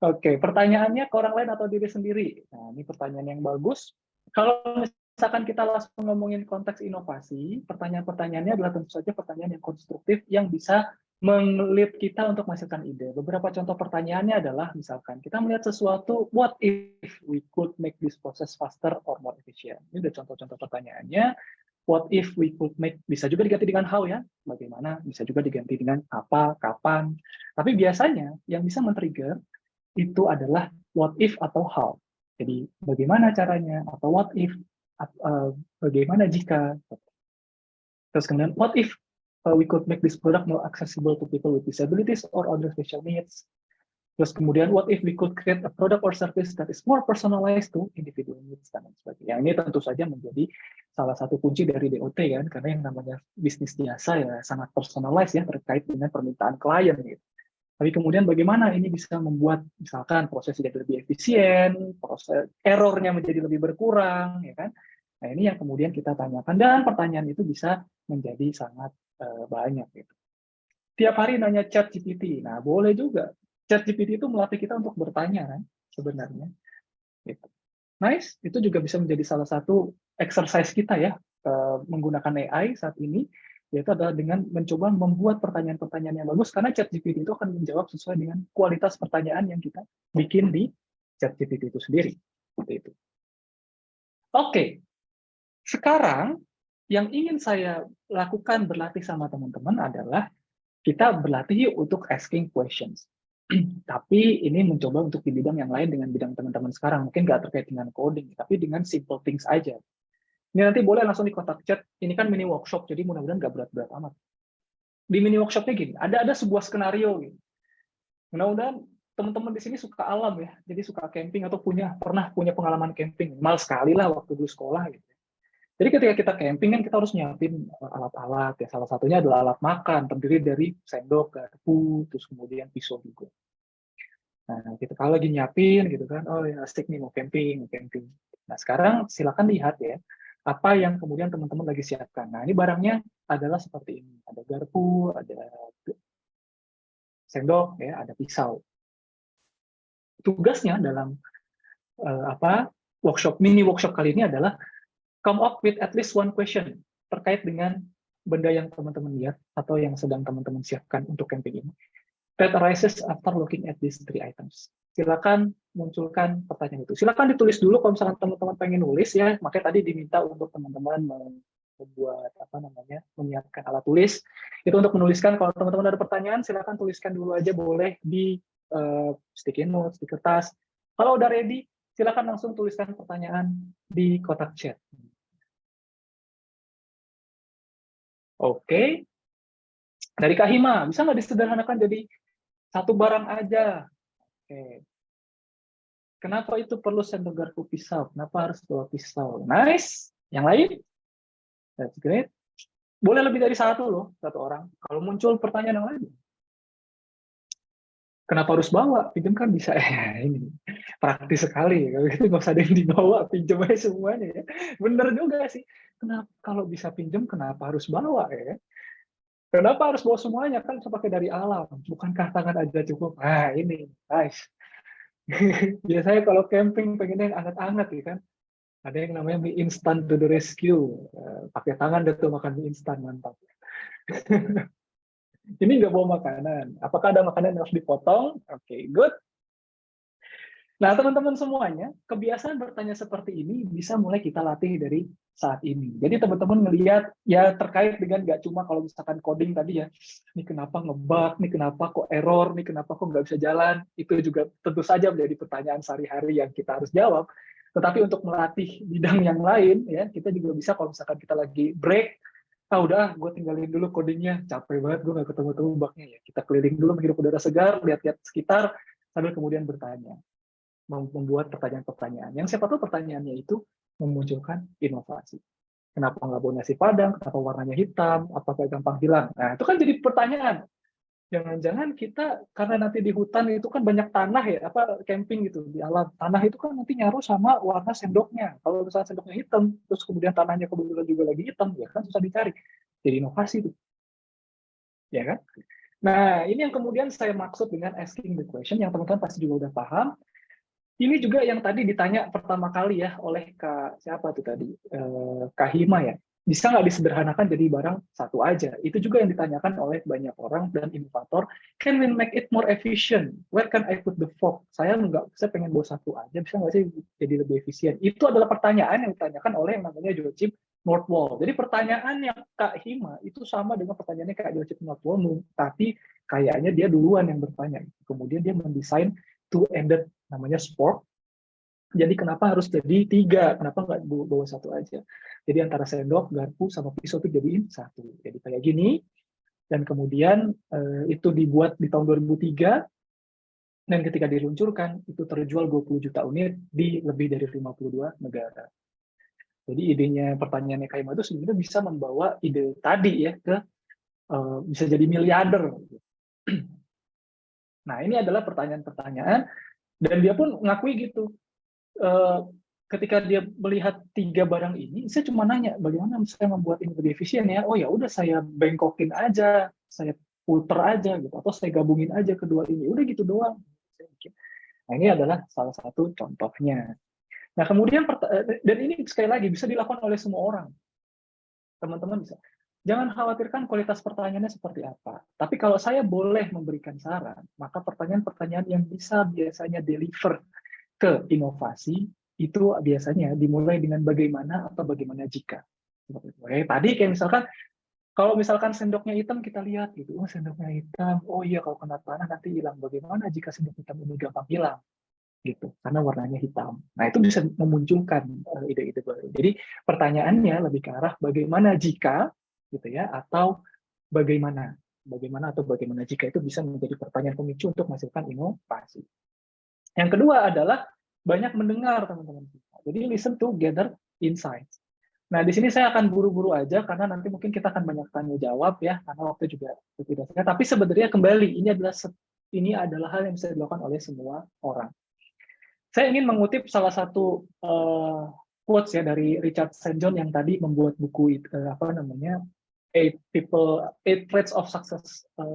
Oke, pertanyaannya ke orang lain atau diri sendiri? Nah, ini pertanyaan yang bagus. Kalau misalkan kita langsung ngomongin konteks inovasi, pertanyaan-pertanyaannya adalah tentu saja pertanyaan yang konstruktif yang bisa meng-lead kita untuk menghasilkan ide. Beberapa contoh pertanyaannya adalah, misalkan kita melihat sesuatu, what if we could make this process faster or more efficient? Ini ada contoh-contoh pertanyaannya. What if we could make, bisa juga diganti dengan how ya, bagaimana, bisa juga diganti dengan apa, kapan. Tapi biasanya yang bisa men-trigger itu adalah what if atau how. Jadi bagaimana caranya, atau what if, bagaimana jika, terus kemudian what if we could make this product more accessible to people with disabilities or other special needs. Terus kemudian what if we could create a product or service that is more personalized to individual needs dan lain sebagainya. Ini tentu saja menjadi salah satu kunci dari DOT kan, karena yang namanya bisnis jasa ya sangat personalized ya terkait dengan permintaan klien gitu. Tapi kemudian bagaimana ini bisa membuat misalkan proses jadi lebih efisien, proses errornya menjadi lebih berkurang, ya kan? Nah ini yang kemudian kita tanyakan dan pertanyaan itu bisa menjadi sangat banyak gitu. Tiap hari nanya chat GPT, nah boleh juga. Chat GPT itu melatih kita untuk bertanya kan sebenarnya. Gitu. Nice, itu juga bisa menjadi salah satu exercise kita ya menggunakan AI saat ini, yaitu adalah dengan mencoba membuat pertanyaan-pertanyaan yang bagus, karena ChatGPT itu akan menjawab sesuai dengan kualitas pertanyaan yang kita bikin di ChatGPT itu sendiri. Seperti itu. Oke, sekarang yang ingin saya lakukan berlatih sama teman-teman adalah kita berlatih untuk asking questions. Tapi ini mencoba untuk di bidang yang lain dengan bidang teman-teman sekarang. Mungkin nggak terkait dengan coding, tapi dengan simple things aja. Ini nanti boleh langsung di kotak chat. Ini kan mini workshop, jadi mudah-mudahan nggak berat-berat amat. Di mini workshopnya gini, ada sebuah skenario. Gitu. Mudah-mudahan teman-teman di sini suka alam ya, jadi suka camping atau pernah punya pengalaman camping. Mal sekali lah waktu dulu sekolah. Gitu. Jadi ketika kita camping kan kita harus nyiapin alat-alat ya. Salah satunya adalah alat makan, terdiri dari sendok, garpu, terus kemudian pisau juga. Nah, kita kalau lagi nyiapin gitu kan, oh ya asik nih mau camping. Nah, sekarang silakan lihat ya, apa yang kemudian teman-teman lagi siapkan. Nah, ini barangnya adalah seperti ini. Ada garpu, ada sendok, ya, ada pisau. Tugasnya dalam mini workshop kali ini adalah come up with at least one question terkait dengan benda yang teman-teman lihat atau yang sedang teman-teman siapkan untuk camping ini. That arises after looking at these three items. Silakan munculkan pertanyaan itu. Silakan ditulis dulu kalau misalkan teman-teman pengen nulis ya. Makanya tadi diminta untuk teman-teman membuat menyiapkan alat tulis. Itu untuk menuliskan. Kalau teman-teman ada pertanyaan, silakan tuliskan dulu aja boleh di sticky notes, di kertas. Kalau udah ready, silakan langsung tuliskan pertanyaan di kotak chat. Oke. Dari Kak Hima, bisa nggak disederhanakan jadi satu barang aja? Oke. Kenapa itu perlu sendok garpu pisau? Kenapa harus bawa pisau? Nice. Yang lain? That's great. Boleh lebih dari satu loh, satu orang. Kalau muncul pertanyaan yang lain. Kenapa harus bawa? Pinjam kan bisa. Ini praktis sekali. Kalau gitu nggak usah ada yang dibawa, pinjam aja semuanya. Ya. Bener juga sih. Kenapa kalau bisa pinjam, kenapa harus bawa ya? Kenapa harus bawa semuanya? Kan bisa pakai dari alam. Bukankah tangan aja cukup? Nah ini, nice. Biasanya kalau camping pengennya yang anget-anget ya kan. Ada yang namanya mie instan to the rescue. Pakai tangan deh tuh makan mie instan, mantap. Ini nggak bawa makanan. Apakah ada makanan yang harus dipotong? Oke, good. Nah, teman-teman semuanya, kebiasaan bertanya seperti ini bisa mulai kita latih dari saat ini. Jadi teman-teman ngelihat ya terkait dengan nggak cuma kalau misalkan coding tadi ya, ini kenapa ngebug, ini kenapa kok error, ini kenapa kok nggak bisa jalan, itu juga tentu saja menjadi pertanyaan sehari-hari yang kita harus jawab. Tetapi untuk melatih bidang yang lain, ya kita juga bisa kalau misalkan kita lagi break, udah gue tinggalin dulu codingnya, capek banget gue nggak ketemu bugnya ya. Kita keliling dulu menghirup udara segar, lihat-lihat sekitar, sambil kemudian bertanya. Membuat pertanyaan-pertanyaan. Yang siapa tahu pertanyaannya itu memunculkan inovasi. Kenapa nggak bawa nasi padang? Kenapa warnanya hitam? Apakah gampang hilang? Nah, itu kan jadi pertanyaan. Jangan-jangan kita, karena nanti di hutan itu kan banyak tanah ya, camping gitu, di alam. Tanah itu kan nanti nyaru sama warna sendoknya. Kalau misalnya sendoknya hitam, terus kemudian tanahnya kebetulan juga lagi hitam, ya kan susah dicari. Jadi inovasi itu. Ya kan? Nah, ini yang kemudian saya maksud dengan asking the question, yang teman-teman pasti juga udah paham. Ini juga yang tadi ditanya pertama kali ya oleh siapa tuh tadi, Kak Hima ya. Bisa nggak disederhanakan jadi barang satu aja? Itu juga yang ditanyakan oleh banyak orang dan inovator. Can we make it more efficient? Where can I put the fork? Saya pengen bawa satu aja, bisa nggak sih jadi lebih efisien? Itu adalah pertanyaan yang ditanyakan oleh yang namanya Joachim Nordwall. Jadi pertanyaannya Kak Hima itu sama dengan pertanyaannya Kak Joachim Nordwall, tapi kayaknya dia duluan yang bertanya. Kemudian dia mendesain two-ended namanya spork, Jadi kenapa harus jadi 3? Kenapa nggak bawa 1 aja? Jadi antara sendok, garpu, sama pisau itu jadiin 1. Jadi kayak gini, dan kemudian itu dibuat di tahun 2003, dan ketika diluncurkan, itu terjual 20 juta unit di lebih dari 52 negara. Jadi idenya, pertanyaannya Kaima itu sebenarnya bisa membawa ide tadi ya ke bisa jadi miliarder. Nah, ini adalah pertanyaan-pertanyaan, dan dia pun ngakui gitu. Ketika dia melihat 3 barang ini, saya cuma nanya, bagaimana saya membuat ini lebih efisien ya? Oh ya udah, saya bengkokin aja, saya puter aja gitu, atau saya gabungin aja kedua ini, udah gitu doang. Nah, ini adalah salah satu contohnya. Nah, kemudian dan ini sekali lagi bisa dilakukan oleh semua orang. Teman-teman bisa. Jangan khawatirkan kualitas pertanyaannya seperti apa. Tapi kalau saya boleh memberikan saran, maka pertanyaan-pertanyaan yang bisa biasanya deliver ke inovasi itu biasanya dimulai dengan bagaimana atau bagaimana jika. Tadi kayak misalkan, kalau misalkan sendoknya hitam, kita lihat gitu, oh sendoknya hitam, oh iya kalau kena tanah nanti hilang. Bagaimana jika sendok hitam ini gampang hilang? Gitu, karena warnanya hitam. Nah, itu bisa memunculkan ide-ide baru. Jadi pertanyaannya lebih ke arah bagaimana jika, gitu ya, atau bagaimana atau bagaimana jika, itu bisa menjadi pertanyaan pemicu untuk menghasilkan inovasi. Yang kedua adalah banyak mendengar, teman-teman. Jadi listen to gather insights. Nah, di sini saya akan buru-buru aja karena nanti mungkin kita akan banyak tanya jawab ya, karena waktu juga tidak singkat. Tapi sebenarnya kembali ini adalah hal yang bisa dilakukan oleh semua orang. Saya ingin mengutip salah satu quotes ya dari Richard St. John yang tadi membuat buku apa namanya, Eight Traits of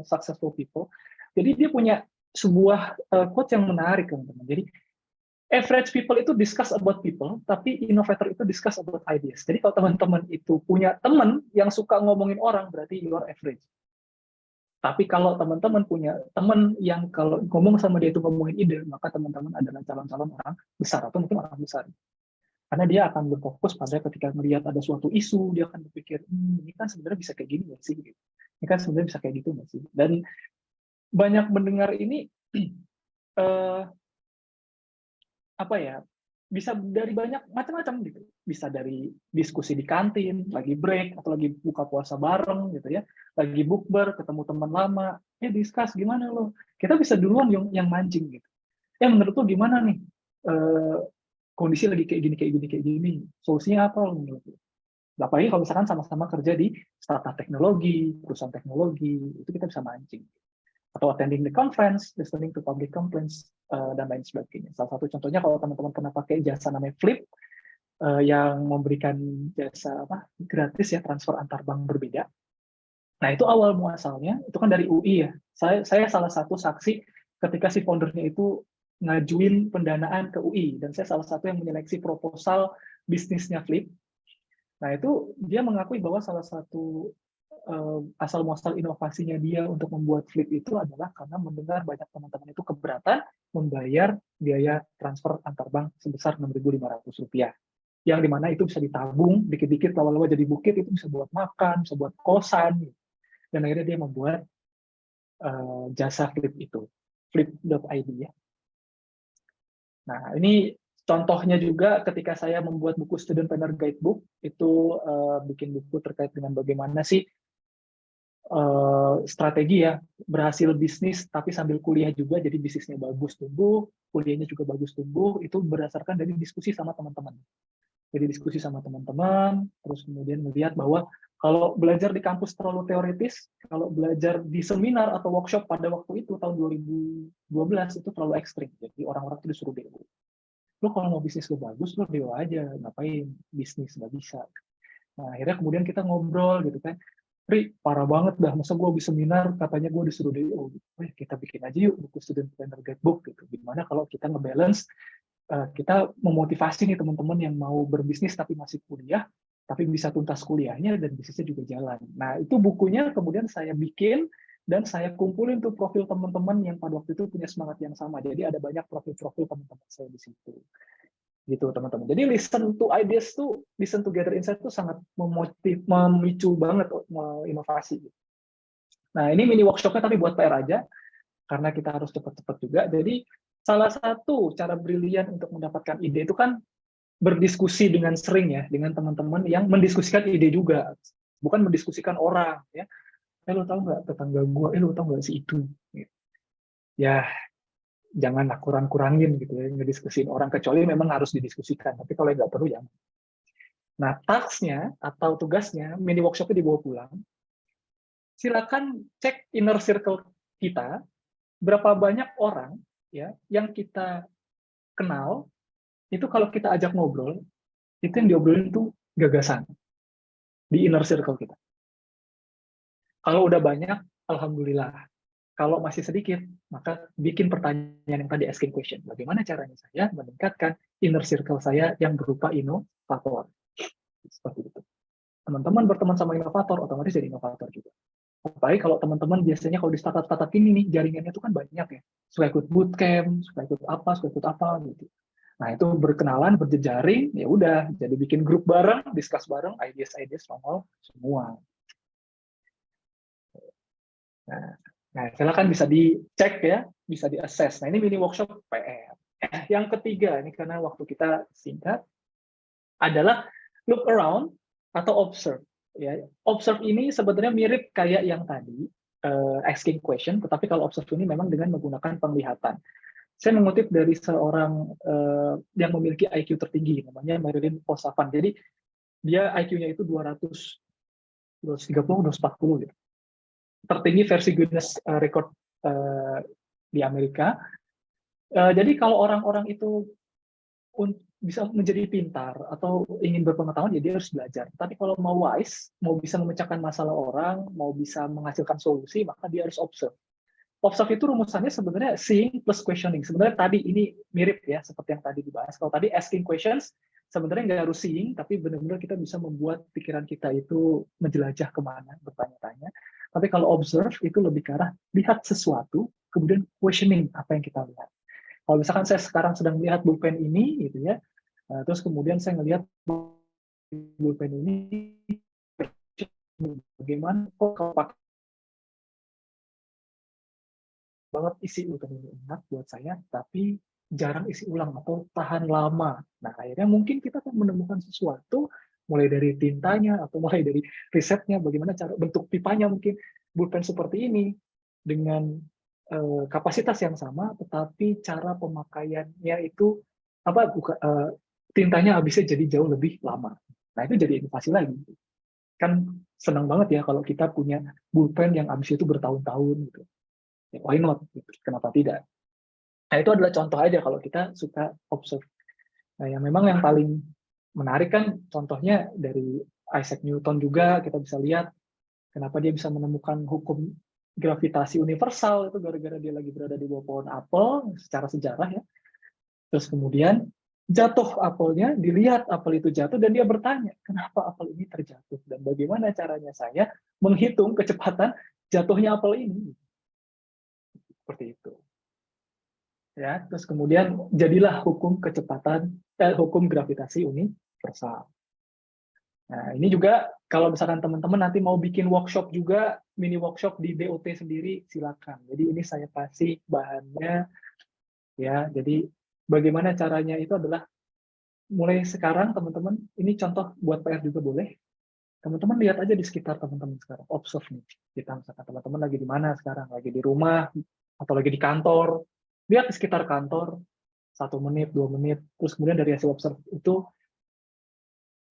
Successful People. Jadi dia punya sebuah quotes yang menarik, teman-teman. Jadi average people itu discuss about people, tapi innovator itu discuss about ideas. Jadi kalau teman-teman itu punya teman yang suka ngomongin orang, berarti you are average. Tapi kalau teman-teman punya teman yang kalau ngomong sama dia itu ngomongin ide, maka teman-teman adalah calon-calon orang besar atau mungkin orang besar. Karena dia akan berfokus pada ketika melihat ada suatu isu, dia akan berpikir, ini kan sebenarnya bisa kayak gini nggak sih? Ini kan sebenarnya bisa kayak gitu nggak sih? Dan banyak mendengar ini, apa ya, bisa dari banyak macam-macam gitu. Bisa dari diskusi di kantin, lagi break, atau lagi buka puasa bareng gitu ya, lagi bukber, ketemu teman lama, discuss gimana lo. Kita bisa duluan yang mancing gitu. Menurut lo gimana nih? Kondisi lagi kayak gini, solusinya apa lo menurut lo? Apalagi kalau misalkan sama-sama kerja di startup teknologi, perusahaan teknologi, itu kita bisa mancing. Atau attending the conference, listening to public complaints, dan lain sebagainya. Salah satu contohnya kalau teman-teman pernah pakai jasa namanya Flip, yang memberikan jasa gratis ya, transfer antar bank berbeda. Nah, itu awal muasalnya, itu kan dari UI ya. Saya salah satu saksi ketika si foundernya itu ngajuin pendanaan ke UI, dan saya salah satu yang menyeleksi proposal bisnisnya Flip. Nah, itu dia mengakui bahwa salah satu asal muasal inovasinya dia untuk membuat Flip itu adalah karena mendengar banyak teman-teman itu keberatan membayar biaya transfer antar bank sebesar Rp6.500, yang dimana itu bisa ditabung dikit-dikit, lama-lama jadi bukit, itu bisa buat makan, bisa buat kosan, dan akhirnya dia membuat jasa Flip itu, flip.id ya. Nah, ini contohnya juga ketika saya membuat buku Student Planner Guidebook, itu bikin buku terkait dengan bagaimana sih strategi ya, berhasil bisnis tapi sambil kuliah juga, jadi bisnisnya bagus tumbuh, kuliahnya juga bagus tumbuh, itu berdasarkan dari diskusi sama teman-teman. Jadi diskusi sama teman-teman, terus kemudian melihat bahwa kalau belajar di kampus terlalu teoritis, kalau belajar di seminar atau workshop pada waktu itu, tahun 2012, itu terlalu ekstrim. Jadi orang-orang itu disuruh DO. Lo kalau mau bisnis lo bagus, lo DO aja, ngapain bisnis, nggak bisa. Nah, akhirnya kemudian kita ngobrol gitu kan, Ri, parah banget dah, masa gue habis seminar katanya gue disuruh DO. Kita bikin aja yuk buku Student Planner Guidebook gitu. Gimana kalau kita ngebalance, kita memotivasi nih teman-teman yang mau berbisnis tapi masih kuliah, tapi bisa tuntas kuliahnya dan bisnisnya juga jalan. Nah, itu bukunya kemudian saya bikin dan saya kumpulin tuh profil teman-teman yang pada waktu itu punya semangat yang sama. Jadi ada banyak profil-profil teman-teman saya di situ. Gitu teman-teman. Jadi listen to ideas tuh, listen to gather insight tuh sangat memicu banget inovasi. Nah, ini mini workshopnya tapi buat PR aja, karena kita harus cepat-cepat juga. Jadi Salah satu cara brilian untuk mendapatkan ide itu kan berdiskusi dengan sering ya, dengan teman-teman yang mendiskusikan ide juga, bukan mendiskusikan orang ya. Lo tau nggak tetangga gue, lo tau nggak si itu? Ya, janganlah kurang-kurangin gitu ya, ngediskusin orang, kecuali memang harus didiskusikan. Tapi kalau nggak perlu, jangan. Nah, task-nya atau tugasnya, mini workshop-nya dibawa pulang, silakan cek inner circle kita, berapa banyak orang ya yang kita kenal, itu kalau kita ajak ngobrol, itu yang diobrolin itu gagasan di inner circle kita. Kalau udah banyak, alhamdulillah. Kalau masih sedikit, maka bikin pertanyaan yang tadi, asking question. Bagaimana caranya saya meningkatkan inner circle saya yang berupa inovator? Seperti itu. Teman-teman berteman sama inovator, otomatis jadi inovator juga. Apalagi kalau teman-teman biasanya kalau di startup-startup ini nih, jaringannya itu kan banyak ya. Suka ikut bootcamp, suka ikut apa gitu. Nah, itu berkenalan, berjejaring, ya udah, jadi bikin grup bareng, discuss bareng, ideas-ideas nongol semua. Nah, silakan bisa dicek ya, bisa di-assess. Nah, ini mini workshop PR. Yang ketiga, ini karena waktu kita singkat, adalah look around atau observe. Ya, observe ini sebenarnya mirip kayak yang tadi, asking question, tetapi kalau observe ini memang dengan menggunakan penglihatan. Saya mengutip dari seorang yang memiliki IQ tertinggi, namanya Marilyn Posavan. Jadi, dia IQ-nya itu 200, 230, 240 gitu. Tertinggi versi Guinness Record di Amerika. Jadi kalau orang-orang itu bisa menjadi pintar atau ingin berpengetahuan, ya dia harus belajar. Tapi kalau mau wise, mau bisa memecahkan masalah orang, mau bisa menghasilkan solusi, maka dia harus observe. Observe itu rumusannya sebenarnya seeing plus questioning. Sebenarnya tadi ini mirip ya, seperti yang tadi dibahas. Kalau tadi asking questions, sebenarnya nggak harus seeing, tapi benar-benar kita bisa membuat pikiran kita itu menjelajah kemana, bertanya-tanya. Tapi kalau observe itu lebih ke arah lihat sesuatu, kemudian questioning apa yang kita lihat. Kalau misalkan saya sekarang sedang melihat pulpen ini, gitu ya, terus kemudian saya ngelihat pulpen ini, bagaimana kok kalau pakai banget isi pulpen ini enak buat saya, tapi jarang isi ulang atau tahan lama. Nah, akhirnya mungkin kita akan menemukan sesuatu, mulai dari tintanya atau mulai dari risetnya, bagaimana cara bentuk pipanya mungkin pulpen seperti ini dengan kapasitas yang sama, tetapi cara pemakaiannya itu apa tintanya habisnya jadi jauh lebih lama. Nah, itu jadi inovasi lagi. Kan senang banget ya kalau kita punya pulpen yang habis itu bertahun-tahun gitu. Ya, why not? Gitu. Kenapa tidak? Nah, itu adalah contoh aja kalau kita suka observe. Nah, yang memang yang paling menarik kan contohnya dari Isaac Newton juga, kita bisa lihat kenapa dia bisa menemukan hukum gravitasi universal itu gara-gara dia lagi berada di bawah pohon apel secara sejarah ya. Terus kemudian jatuh apelnya, dilihat apel itu jatuh dan dia bertanya, kenapa apel ini terjatuh dan bagaimana caranya saya menghitung kecepatan jatuhnya apel ini. Seperti itu. Ya, terus kemudian jadilah hukum gravitasi universal. Nah, ini juga kalau misalkan teman-teman nanti mau bikin workshop juga, mini workshop di BOT sendiri, silakan. Jadi ini saya kasih bahannya, ya. Jadi bagaimana caranya itu adalah mulai sekarang teman-teman, ini contoh buat PR juga boleh. Teman-teman lihat aja di sekitar teman-teman sekarang, observe nih. Kita misalkan teman-teman lagi di mana sekarang, lagi di rumah atau lagi di kantor, lihat di sekitar kantor, 1 menit, 2 menit, terus kemudian dari hasil observe itu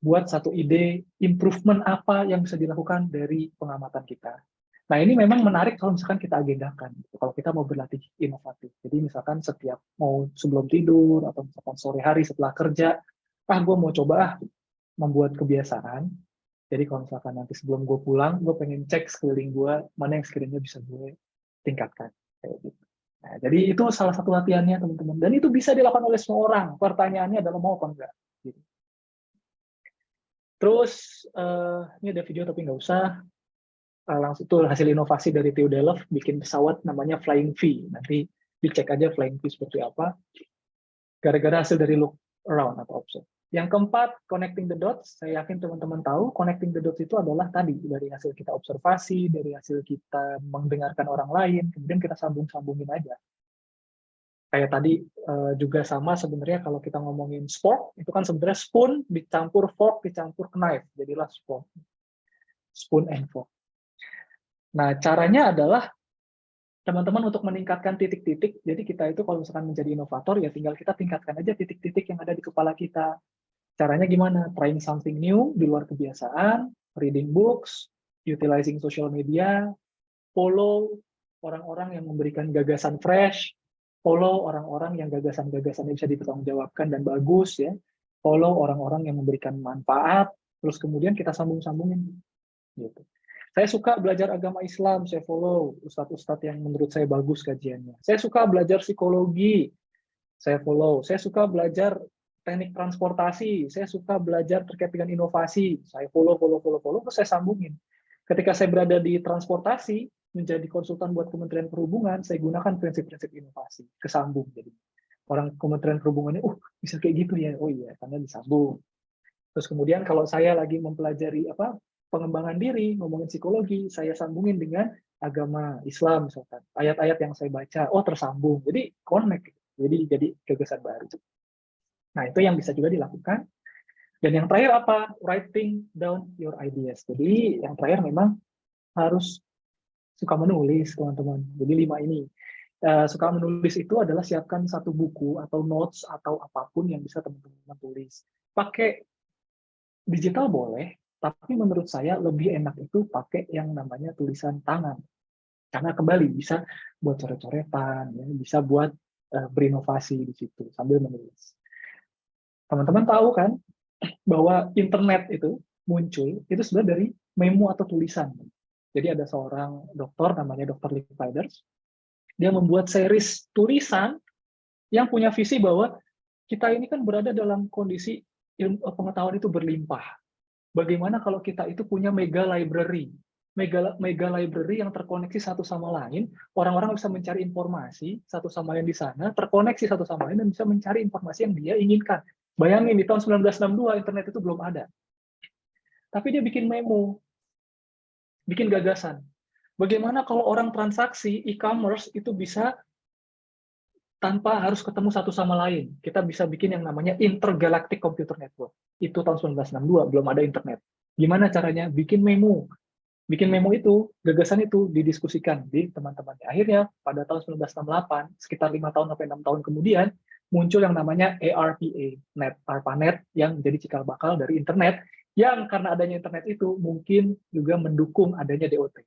buat satu ide improvement apa yang bisa dilakukan dari pengamatan kita. Nah, ini memang menarik kalau misalkan kita agendakan, kalau kita mau berlatih inovatif. Jadi misalkan setiap mau sebelum tidur, atau misalkan sore hari setelah kerja, gue mau coba membuat kebiasaan. Jadi kalau misalkan nanti sebelum gue pulang, gue pengen cek sekeliling gue, mana yang sekiranya bisa gue tingkatkan. Kayak gitu. Nah, jadi itu salah satu latihannya teman-teman. Dan itu bisa dilakukan oleh semua orang. Pertanyaannya adalah mau apa enggak. Gitu. Terus ini ada video tapi nggak usah. Langsung itu hasil inovasi dari Theo Deleuze bikin pesawat namanya Flying V. Nanti dicek aja Flying V seperti apa. Gara-gara hasil dari look around atau observe. Yang keempat, connecting the dots. Saya yakin teman-teman tahu connecting the dots itu adalah tadi dari hasil kita observasi, dari hasil kita mendengarkan orang lain, kemudian kita sambung-sambungin aja. Kayak tadi juga sama sebenarnya kalau kita ngomongin sport, itu kan sebenarnya spoon dicampur fork, dicampur knife, jadilah sport. Spoon and fork. Nah, caranya adalah teman-teman untuk meningkatkan titik-titik, jadi kita itu kalau misalkan menjadi inovator, ya tinggal kita tingkatkan aja titik-titik yang ada di kepala kita. Caranya gimana? Trying something new, di luar kebiasaan, reading books, utilizing social media, follow orang-orang yang memberikan gagasan fresh, follow orang-orang yang gagasan-gagasannya bisa dipertanggungjawabkan dan bagus, ya. Follow orang-orang yang memberikan manfaat, terus kemudian kita sambung-sambungin. Gitu. Saya suka belajar agama Islam, saya follow ustadz-ustadz yang menurut saya bagus kajiannya. Saya suka belajar psikologi, saya follow. Saya suka belajar teknik transportasi, saya suka belajar terkait dengan inovasi, saya follow, terus saya sambungin. Ketika saya berada di transportasi, menjadi konsultan buat Kementerian Perhubungan, saya gunakan prinsip-prinsip inovasi, kesambung. Jadi orang Kementerian Perhubungan ini, bisa kayak gitu ya, oh iya, karena disambung. Terus kemudian kalau saya lagi mempelajari pengembangan diri, ngomongin psikologi, saya sambungin dengan agama Islam misalkan. Ayat-ayat yang saya baca, tersambung. Jadi connect, jadi gagasan baru. Nah, itu yang bisa juga dilakukan. Dan yang terakhir apa? Writing down your ideas. Jadi yang terakhir memang harus suka menulis, teman-teman. Jadi 5 ini. Suka menulis itu adalah siapkan satu buku atau notes atau apapun yang bisa teman-teman tulis. Pakai digital boleh, tapi menurut saya lebih enak itu pakai yang namanya tulisan tangan. Karena kembali bisa buat coret-coretan, ya, bisa buat berinovasi di situ sambil menulis. Teman-teman tahu kan bahwa internet itu muncul itu sebenarnya dari memo atau tulisan. Jadi ada seorang dokter namanya Dr. Lee Fiders, dia membuat series tulisan yang punya visi bahwa kita ini kan berada dalam kondisi ilmu pengetahuan itu berlimpah. Bagaimana kalau kita itu punya mega library yang terkoneksi satu sama lain, orang-orang bisa mencari informasi satu sama lain di sana, terkoneksi satu sama lain dan bisa mencari informasi yang dia inginkan. Bayangin di tahun 1962 internet itu belum ada. Tapi dia bikin memo, bikin gagasan. Bagaimana kalau orang transaksi e-commerce itu bisa tanpa harus ketemu satu sama lain. Kita bisa bikin yang namanya Intergalactic Computer Network. Itu tahun 1962, belum ada internet. Gimana caranya? Bikin memo. Bikin memo itu, gagasan itu didiskusikan di teman-temannya. Akhirnya, pada tahun 1968, sekitar 5 tahun sampai 6 tahun kemudian, muncul yang namanya ARPA, ARPANET, yang jadi cikal bakal dari internet, yang karena adanya internet itu, mungkin juga mendukung adanya DOT.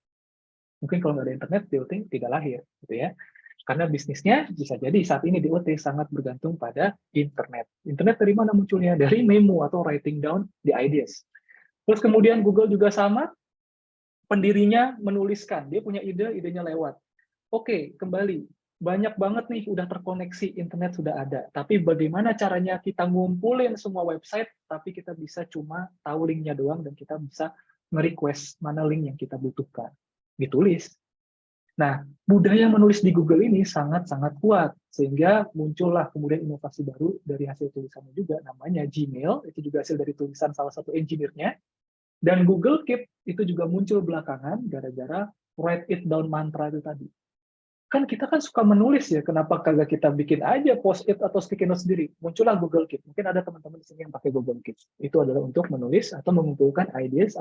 Mungkin kalau nggak ada internet, DOT tidak lahir. Gitu ya. Karena bisnisnya bisa jadi saat ini DOT sangat bergantung pada internet. Internet dari mana munculnya? Dari memo atau writing down the ideas. Terus kemudian Google juga sama, pendirinya menuliskan, dia punya ide, idenya lewat. Oke, kembali, banyak banget nih udah terkoneksi, internet sudah ada. Tapi bagaimana caranya kita ngumpulin semua website, tapi kita bisa cuma tahu linknya doang, dan kita bisa nge-request mana link yang kita butuhkan. Ditulis. Nah, budaya menulis di Google ini sangat-sangat kuat, sehingga muncullah kemudian inovasi baru dari hasil tulisannya juga, namanya Gmail, itu juga hasil dari tulisan salah satu engineer-nya, dan Google Keep itu juga muncul belakangan, gara-gara write it down mantra itu tadi. Kan kita kan suka menulis ya, kenapa kagak kita bikin aja post-it atau sticky note sendiri? Muncullah Google Keep, mungkin ada teman-teman di sini yang pakai Google Keep. Itu adalah untuk menulis atau mengumpulkan ideas,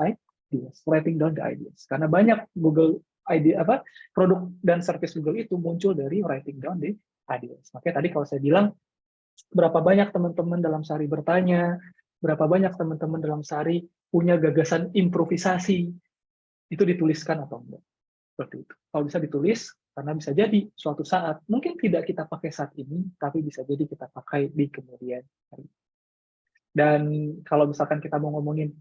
writing down the ideas. Karena banyak Google produk dan service Google itu muncul dari writing down the ideas. Makanya tadi kalau saya bilang, berapa banyak teman-teman dalam sehari bertanya, berapa banyak teman-teman dalam sehari punya gagasan improvisasi, itu dituliskan atau enggak? Seperti itu. Kalau bisa ditulis, karena bisa jadi suatu saat, mungkin tidak kita pakai saat ini, tapi bisa jadi kita pakai di kemudian hari. Dan kalau misalkan kita mau ngomongin,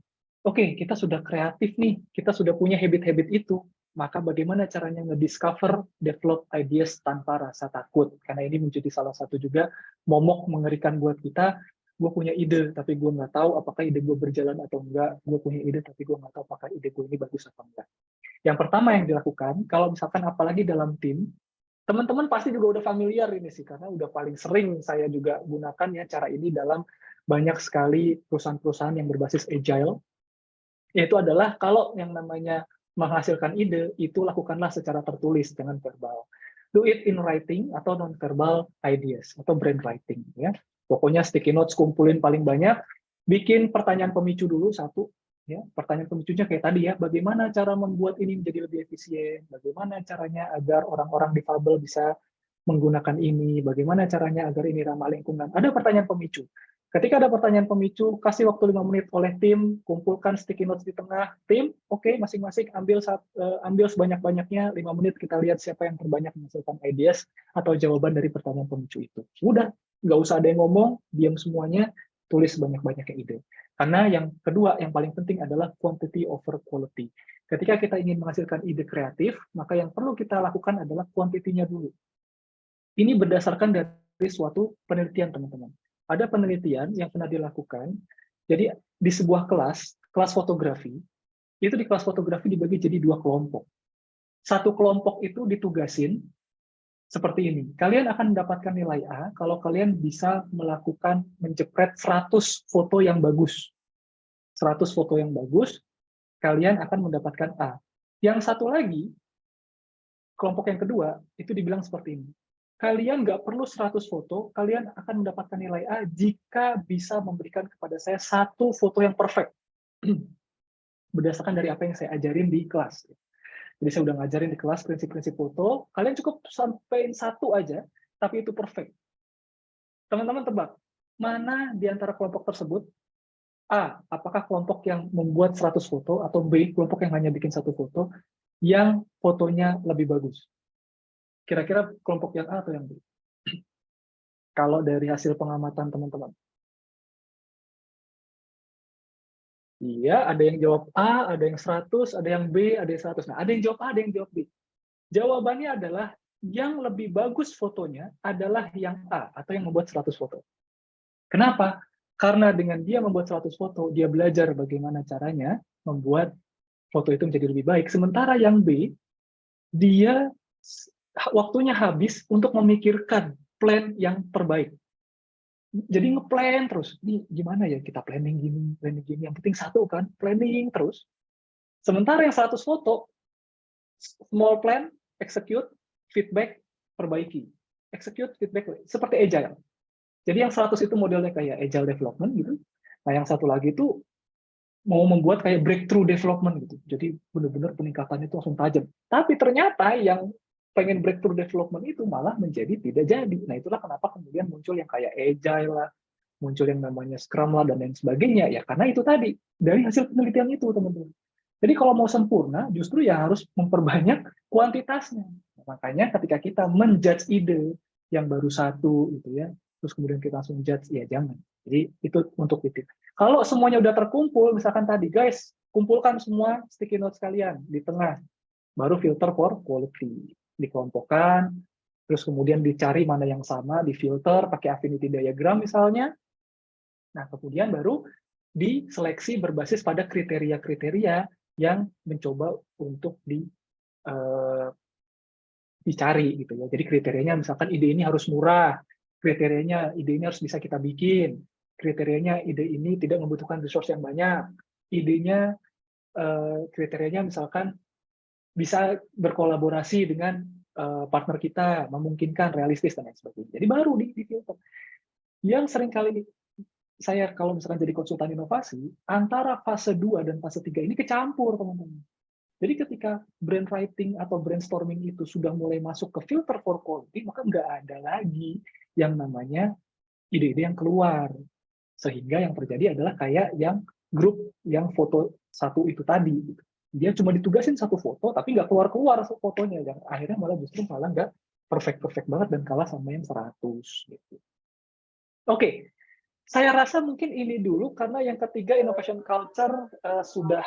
oke, kita sudah kreatif nih, kita sudah punya habit-habit itu, maka bagaimana caranya nge-discover, develop ideas tanpa rasa takut? Karena ini menjadi salah satu juga momok mengerikan buat kita. Gue punya ide, tapi gue nggak tahu apakah ide gue berjalan atau enggak. Gue punya ide, tapi gue nggak tahu apakah ide gue ini bagus atau enggak. Yang pertama yang dilakukan, kalau misalkan apalagi dalam tim, teman-teman pasti juga udah familiar ini sih, karena udah paling sering saya juga gunakan ya cara ini dalam banyak sekali perusahaan-perusahaan yang berbasis agile, yaitu adalah kalau yang namanya menghasilkan ide, itu lakukanlah secara tertulis, dengan verbal. Do it in writing atau non-verbal ideas atau brain writing ya. Pokoknya sticky notes kumpulin paling banyak, bikin pertanyaan pemicu dulu satu ya. Pertanyaan pemicunya kayak tadi ya, bagaimana cara membuat ini menjadi lebih efisien? Bagaimana caranya agar orang-orang difabel bisa menggunakan ini? Bagaimana caranya agar ini ramah lingkungan? Ada pertanyaan pemicu. Ketika ada pertanyaan pemicu, kasih waktu 5 menit oleh tim, kumpulkan sticky notes di tengah tim, oke, masing-masing ambil sebanyak-banyaknya, 5 menit kita lihat siapa yang terbanyak menghasilkan ideas atau jawaban dari pertanyaan pemicu itu. Udah, nggak usah ada yang ngomong, diam semuanya, tulis sebanyak-banyaknya ide. Karena yang kedua, yang paling penting adalah quantity over quality. Ketika kita ingin menghasilkan ide kreatif, maka yang perlu kita lakukan adalah kuantitinya dulu. Ini berdasarkan dari suatu penelitian, teman-teman. Ada penelitian yang pernah dilakukan, jadi di sebuah kelas fotografi, itu di kelas fotografi dibagi jadi 2 kelompok. Satu kelompok itu ditugasin seperti ini. Kalian akan mendapatkan nilai A kalau kalian bisa melakukan menjepret 100 foto yang bagus. 100 foto yang bagus, kalian akan mendapatkan A. Yang satu lagi, kelompok yang kedua, itu dibilang seperti ini. Kalian nggak perlu 100 foto, kalian akan mendapatkan nilai A jika bisa memberikan kepada saya 1 foto yang perfect. Berdasarkan dari apa yang saya ajarin di kelas. Jadi saya udah ngajarin di kelas prinsip-prinsip foto, kalian cukup sampein 1 aja, tapi itu perfect. Teman-teman tebak, mana di antara kelompok tersebut? A, apakah kelompok yang membuat 100 foto, atau B, kelompok yang hanya bikin 1 foto, yang fotonya lebih bagus? Kira-kira kelompok yang A atau yang B? Kalau dari hasil pengamatan teman-teman. Iya, ada yang jawab A, ada yang 100, ada yang B, ada yang 100. Nah, ada yang jawab A, ada yang jawab B. Jawabannya adalah yang lebih bagus fotonya adalah yang A, atau yang membuat 100 foto. Kenapa? Karena dengan dia membuat 100 foto, dia belajar bagaimana caranya membuat foto itu menjadi lebih baik. Sementara yang B, dia waktunya habis untuk memikirkan plan yang terbaik. Jadi ngeplan terus. Ini gimana ya kita planning gini. Yang penting 1 kan, planning terus. Sementara yang 100 foto, small plan, execute, feedback, perbaiki. Execute, feedback, seperti agile. Jadi yang 100 itu modelnya kayak agile development gitu. Nah, yang satu lagi itu mau membuat kayak breakthrough development gitu. Jadi benar-benar peningkatannya itu langsung tajam. Tapi ternyata yang pengen breakthrough development itu malah menjadi tidak jadi. Nah, itulah kenapa kemudian muncul yang kayak agile lah, muncul yang namanya scrum lah, dan lain sebagainya. Ya, karena itu tadi, dari hasil penelitian itu, teman-teman. Jadi kalau mau sempurna, justru ya harus memperbanyak kuantitasnya. Makanya ketika kita menjudge ide yang baru 1, gitu ya, terus kemudian kita langsung judge, ya jangan. Jadi itu untuk titik. Kalau semuanya udah terkumpul, misalkan tadi, guys, kumpulkan semua sticky notes kalian di tengah, baru filter for quality. Dikelompokkan, terus kemudian dicari mana yang sama, difilter pakai affinity diagram misalnya. Nah, kemudian baru diseleksi berbasis pada kriteria-kriteria yang mencoba untuk dicari gitu ya. Jadi kriterianya misalkan ide ini harus murah, kriterianya ide ini harus bisa kita bikin, kriterianya ide ini tidak membutuhkan resource yang banyak, idenya kriterianya misalkan bisa berkolaborasi dengan partner kita, memungkinkan, realistis dan lain sebagainya. Jadi baru di filter. Yang sering kali saya kalau misalkan jadi konsultan inovasi, antara fase 2 dan fase 3 ini kecampur, teman-teman. Jadi ketika brainwriting atau brainstorming itu sudah mulai masuk ke filter for quality, maka nggak ada lagi yang namanya ide-ide yang keluar. Sehingga yang terjadi adalah kayak yang grup yang foto 1 itu tadi. Dia cuma ditugasin 1 foto, tapi nggak keluar-keluar fotonya. Yang akhirnya malah nggak perfect banget dan kalah sama yang 100. Gitu. Oke, saya rasa mungkin ini dulu, karena yang ketiga innovation culture sudah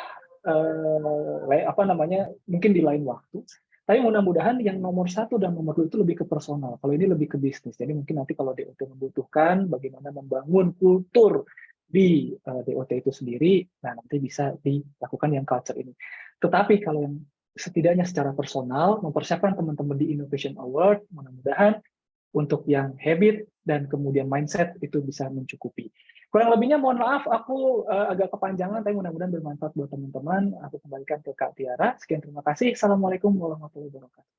mungkin di lain waktu. Tapi mudah-mudahan yang nomor 1 dan nomor 2 itu lebih ke personal. Kalau ini lebih ke bisnis. Jadi mungkin nanti kalau DOT membutuhkan bagaimana membangun kultur di DOT itu sendiri, nah nanti bisa dilakukan yang culture ini. Tetapi kalau yang setidaknya secara personal, mempersiapkan teman-teman di Innovation Award, mudah-mudahan untuk yang habit dan kemudian mindset itu bisa mencukupi. Kurang lebihnya mohon maaf, aku agak kepanjangan, tapi mudah-mudahan bermanfaat buat teman-teman. Aku kembalikan ke Kak Tiara. Sekian, terima kasih. Assalamualaikum warahmatullahi wabarakatuh.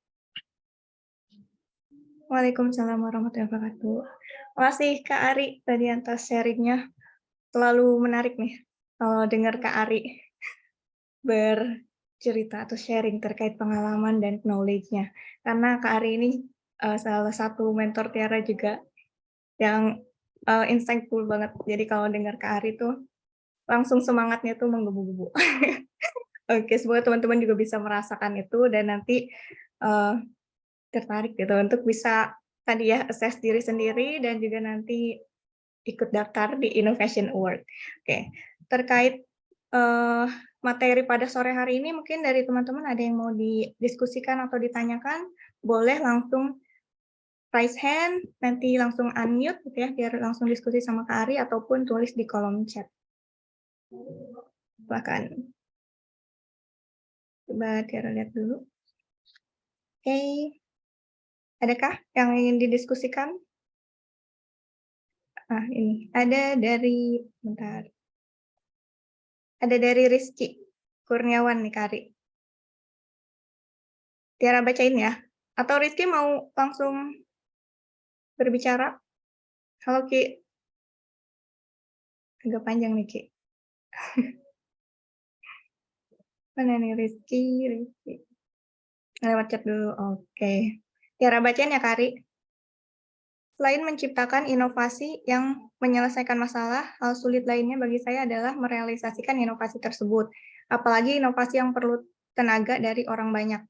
Waalaikumsalam warahmatullahi wabarakatuh. Makasih Kak Ari tadi atas sharing-nya. Selalu menarik nih kalau dengar Kak Ari bercerita atau sharing terkait pengalaman dan knowledge-nya. Karena Kak Ari ini salah satu mentor Tiara juga yang insightful banget. Jadi kalau dengar Kak Ari tuh langsung semangatnya tuh menggebu-gebu. Oke, semoga teman-teman juga bisa merasakan itu dan nanti uh, tertarik gitu untuk bisa tadi ya assess diri sendiri dan juga nanti ikut daftar di Innovation Award. Oke, terkait uh, materi pada sore hari ini mungkin dari teman-teman ada yang mau didiskusikan atau ditanyakan, boleh langsung raise hand, nanti langsung unmute gitu ya, biar langsung diskusi sama Kak Ari ataupun tulis di kolom chat. Silakan. Coba Tiara lihat dulu. Oke, adakah yang ingin didiskusikan? Ah, ini ada dari, bentar. Ada dari Rizky Kurniawan nih, Kari. Tiara bacain ya. Atau Rizky mau langsung berbicara? Halo, Ki. Agak panjang nih, Ki. Mana nih Rizky? Lewat chat dulu. Oke. Tiara bacain ya, Kari. Selain menciptakan inovasi yang menyelesaikan masalah, hal sulit lainnya bagi saya adalah merealisasikan inovasi tersebut. Apalagi inovasi yang perlu tenaga dari orang banyak.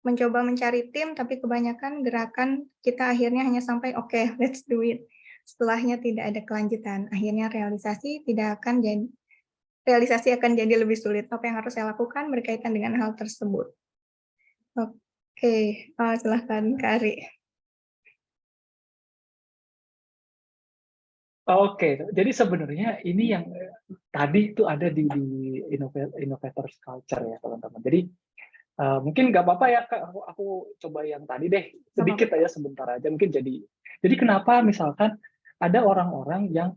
Mencoba mencari tim, tapi kebanyakan gerakan kita akhirnya hanya sampai oke, let's do it. Setelahnya tidak ada kelanjutan. Akhirnya realisasi akan jadi lebih sulit. Apa yang harus saya lakukan berkaitan dengan hal tersebut? Oke, silahkan Kak Ari. Oke, jadi sebenarnya ini yang tadi itu ada di innovators culture ya teman-teman. Jadi mungkin nggak apa-apa ya Kak, aku coba yang tadi deh sedikit aja sebentar aja. Mungkin jadi kenapa misalkan ada orang-orang yang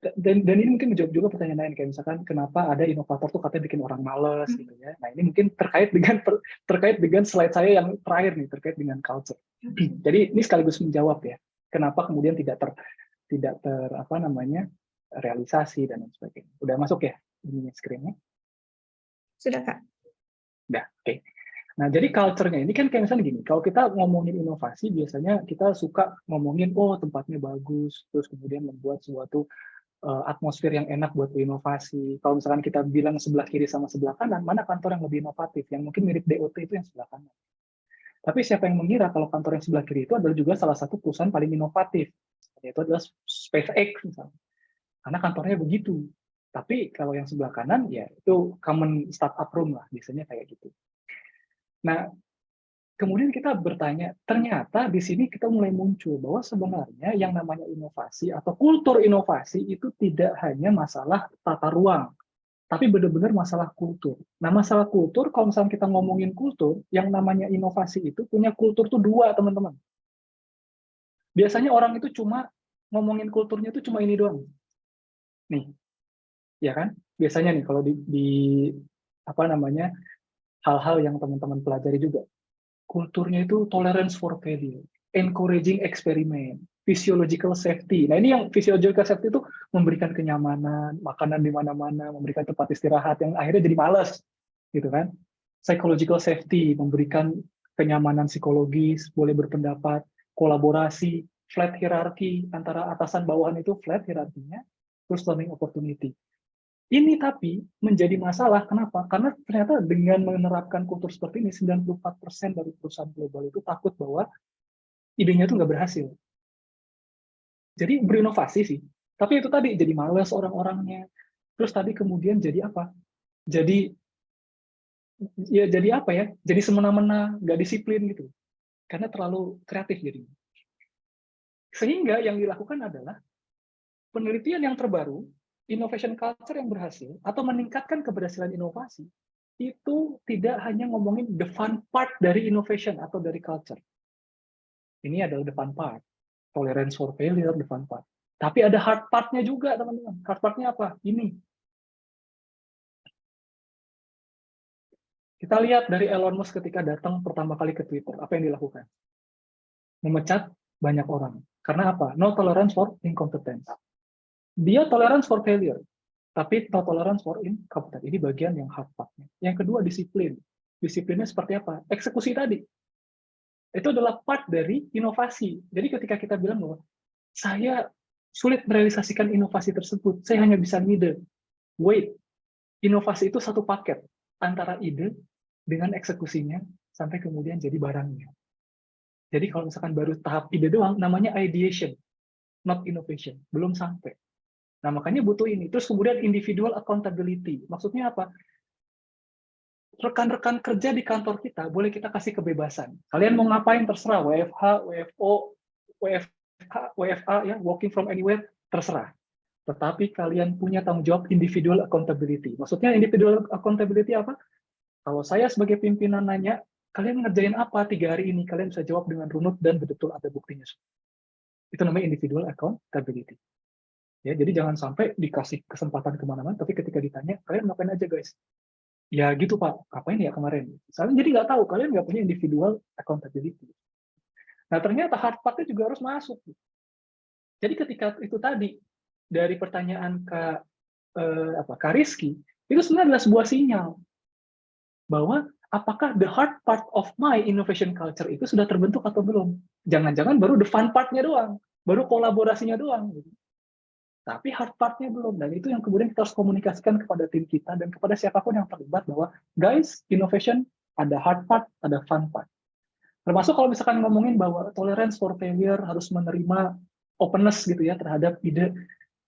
dan ini mungkin menjawab juga pertanyaan lain kayak misalkan kenapa ada inovator tuh katanya bikin orang males gitu ya. Nah ini mungkin terkait dengan slide saya yang terakhir nih terkait dengan culture. Jadi ini sekaligus menjawab ya kenapa kemudian tidak ter apa namanya realisasi dan lain sebagainya. Udah masuk ya ini screen-nya? Sudah Kak. Udah, oke. Okay. Nah, jadi culture-nya ini kan kayak misalnya gini, kalau kita ngomongin inovasi, biasanya kita suka ngomongin, oh tempatnya bagus, terus kemudian membuat suatu atmosfer yang enak buat berinovasi. Kalau misalkan kita bilang sebelah kiri sama sebelah kanan, mana kantor yang lebih inovatif, yang mungkin mirip DOT itu yang sebelah kanan. Tapi siapa yang mengira kalau kantor yang sebelah kiri itu adalah juga salah satu perusahaan paling inovatif, yaitu adalah SpaceX misalnya. Karena kantornya begitu. Tapi kalau yang sebelah kanan, ya itu common startup room lah, biasanya kayak gitu. Nah, kemudian kita bertanya, ternyata di sini kita mulai muncul bahwa sebenarnya yang namanya inovasi atau kultur inovasi itu tidak hanya masalah tata ruang, tapi benar-benar masalah kultur. Nah, masalah kultur, kalau misalnya kita ngomongin kultur, yang namanya inovasi itu punya kultur tuh dua, teman-teman. Biasanya orang itu cuma ngomongin kulturnya itu cuma ini doang. Nih, ya kan? Biasanya nih kalau di apa namanya hal-hal yang teman-teman pelajari juga, kulturnya itu tolerance for failure, encouraging experiment, physiological safety. Nah ini yang physiological safety itu memberikan kenyamanan, makanan di mana-mana, memberikan tempat istirahat yang akhirnya jadi malas, gitu kan? Psychological safety memberikan kenyamanan psikologis, boleh berpendapat, kolaborasi, flat hierarchy antara atasan bawahan itu flat hierarkinya, terus learning opportunity. Ini tapi menjadi masalah, kenapa? Karena ternyata dengan menerapkan kultur seperti ini, 94% dari perusahaan global itu takut bahwa idenya itu nggak berhasil. Jadi berinovasi sih, tapi itu tadi jadi males orang-orangnya. Terus tadi kemudian jadi apa? Jadi jadi apa ya? Jadi semena-mena, nggak disiplin gitu. Karena terlalu kreatif jadinya. Sehingga yang dilakukan adalah penelitian yang terbaru, innovation culture yang berhasil, atau meningkatkan keberhasilan inovasi, itu tidak hanya ngomongin the fun part dari innovation atau dari culture. Ini adalah the fun part. Tolerance for failure, the fun part. Tapi ada hard part-nya juga, teman-teman. Hard part-nya apa? Ini. Kita lihat dari Elon Musk ketika datang pertama kali ke Twitter, apa yang dilakukan? memecat banyak orang. Karena apa? No tolerance for incompetence. Dia tolerance for failure, tapi no tolerance for incompetence. Ini bagian yang hard part-nya. Yang kedua, disiplin. Disiplinnya seperti apa? Eksekusi tadi. Itu adalah part dari inovasi. Jadi ketika kita bilang bahwa saya sulit merealisasikan inovasi tersebut, saya hanya bisa ngide. Wait, inovasi itu satu paket antara ide dengan eksekusinya sampai kemudian jadi barangnya. Jadi kalau misalkan baru tahap ide doang, namanya ideation, not innovation, belum sampai. Nah, makanya butuh ini. Terus kemudian individual accountability. Maksudnya apa? Rekan-rekan kerja di kantor kita, boleh kita kasih kebebasan. Kalian mau ngapain, terserah. WFH, WFO, WFA, ya, working from anywhere, terserah. Tetapi kalian punya tanggung jawab individual accountability. Maksudnya individual accountability apa? Kalau saya sebagai pimpinan nanya, kalian ngerjain apa 3 hari ini? Kalian bisa jawab dengan runut dan betul ada buktinya. Itu namanya individual accountability. Ya, jadi jangan sampai dikasih kesempatan kemana-mana, tapi ketika ditanya, kalian ngapain aja guys? Ya gitu Pak, ngapain ya kemarin? Soalnya jadi nggak tahu, kalian nggak punya individual accountability. Nah ternyata hard part-nya juga harus masuk. Jadi ketika itu tadi, dari pertanyaan Kak Rizky, itu sebenarnya adalah sebuah sinyal bahwa apakah the hard part of my innovation culture itu sudah terbentuk atau belum? Jangan-jangan baru the fun part-nya doang, baru kolaborasinya doang. Gitu. Tapi hard part-nya belum, dan itu yang kemudian kita harus komunikasikan kepada tim kita dan kepada siapapun yang terlibat bahwa, guys, innovation ada hard part, ada fun part. Termasuk kalau misalkan ngomongin bahwa tolerance for failure harus menerima openness gitu ya terhadap ide.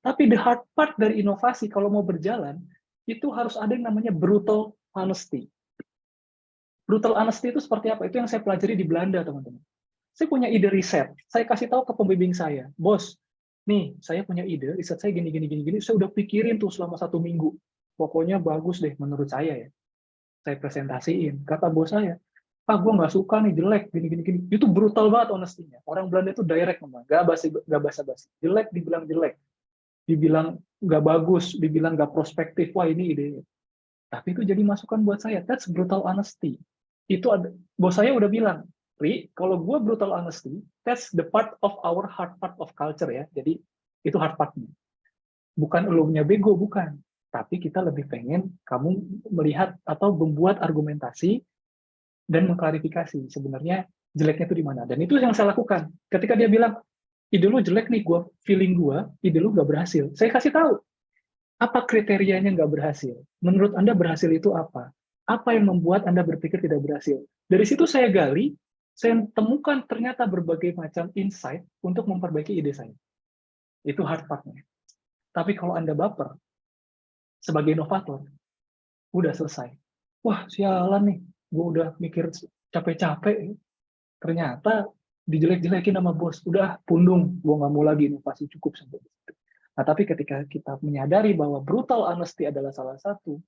Tapi the hard part dari inovasi kalau mau berjalan, itu harus ada yang namanya brutal honesty. Brutal honesty itu seperti apa? Itu yang saya pelajari di Belanda, teman-teman. Saya punya ide riset, saya kasih tahu ke pembimbing saya, bos, nih saya punya ide, riset saya gini, saya udah pikirin tuh selama 1 minggu, pokoknya bagus deh menurut saya ya, saya presentasiin, kata bos saya, gue nggak suka nih, jelek, gini, itu brutal banget honesty-nya, orang Belanda itu direct memang, gak basa-basi, jelek dibilang jelek, dibilang nggak bagus, dibilang nggak prospektif, wah ini ide, tapi itu jadi masukan buat saya, that's brutal honesty, itu ada, bos saya udah bilang, Ri, kalau gue brutal honesty, that's the part of our hard part of culture ya. Jadi itu hard partnya. Bukan elunya bego, bukan. Tapi kita lebih pengen kamu melihat atau membuat argumentasi dan mengklarifikasi sebenarnya jeleknya itu di mana. Dan itu yang saya lakukan. Ketika dia bilang, ide lu jelek nih, feeling gue, ide lu nggak berhasil. Saya kasih tahu, apa kriterianya nggak berhasil? Menurut Anda berhasil itu apa? Apa yang membuat Anda berpikir tidak berhasil? Dari situ saya gali, saya temukan ternyata berbagai macam insight untuk memperbaiki ide saya. Itu hard part-nya. Tapi kalau Anda baper, sebagai inovator, udah selesai. Wah, sialan nih, gue udah mikir capek-capek, ternyata dijelek-jelekin sama bos. Udah, pundung, gue nggak mau lagi inovasi, cukup sampai situ. Nah, tapi ketika kita menyadari bahwa brutal honesty adalah salah satu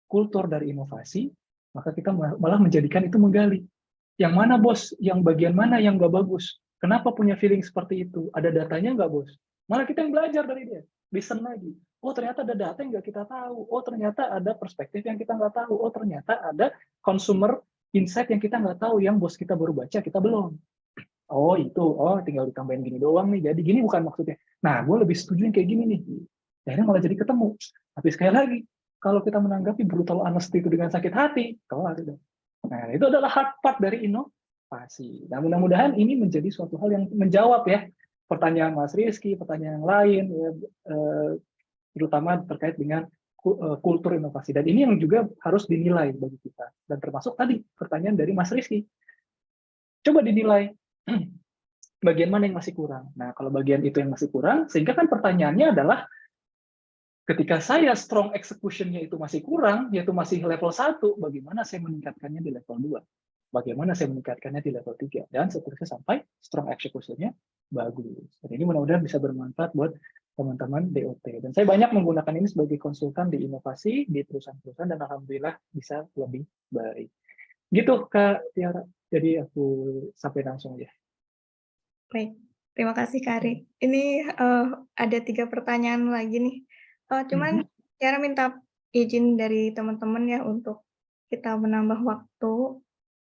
kultur dari inovasi, maka kita malah menjadikan itu menggali. Yang mana bos? Yang bagian mana yang nggak bagus? Kenapa punya feeling seperti itu? Ada datanya nggak bos? Malah kita yang belajar dari dia. Listen lagi. Oh ternyata ada data yang nggak kita tahu. Oh ternyata ada perspektif yang kita nggak tahu. Oh ternyata ada consumer insight yang kita nggak tahu. Yang bos kita baru baca, kita belum. Oh itu, oh tinggal ditambahin gini doang nih. Jadi gini bukan maksudnya. Nah gue lebih setuju yang kayak gini nih. Akhirnya malah jadi ketemu. Tapi sekali lagi, kalau kita menanggapi brutal honesty itu dengan sakit hati, kelar itu. Nah, itu adalah hard part dari inovasi. Nah, mudah-mudahan ini menjadi suatu hal yang menjawab ya pertanyaan Mas Rizky, pertanyaan yang lain, ya, terutama terkait dengan kultur inovasi. Dan ini yang juga harus dinilai bagi kita. Dan termasuk tadi pertanyaan dari Mas Rizky. Coba dinilai bagian mana yang masih kurang. Nah, kalau bagian itu yang masih kurang, sehingga kan pertanyaannya adalah ketika saya strong execution-nya itu masih kurang, yaitu masih level 1, bagaimana saya meningkatkannya di level 2? Bagaimana saya meningkatkannya di level 3? Dan seterusnya sampai strong execution-nya bagus. Dan ini mudah-mudahan bisa bermanfaat buat teman-teman DOT. Dan saya banyak menggunakan ini sebagai konsultan di inovasi, di perusahaan-perusahaan, dan alhamdulillah bisa lebih baik. Gitu, Kak Tiara. Jadi aku sampai langsung aja. Baik, terima kasih Kak Ari. Ini ada 3 pertanyaan lagi nih. Cuman Tiara minta izin dari teman-teman ya untuk kita menambah waktu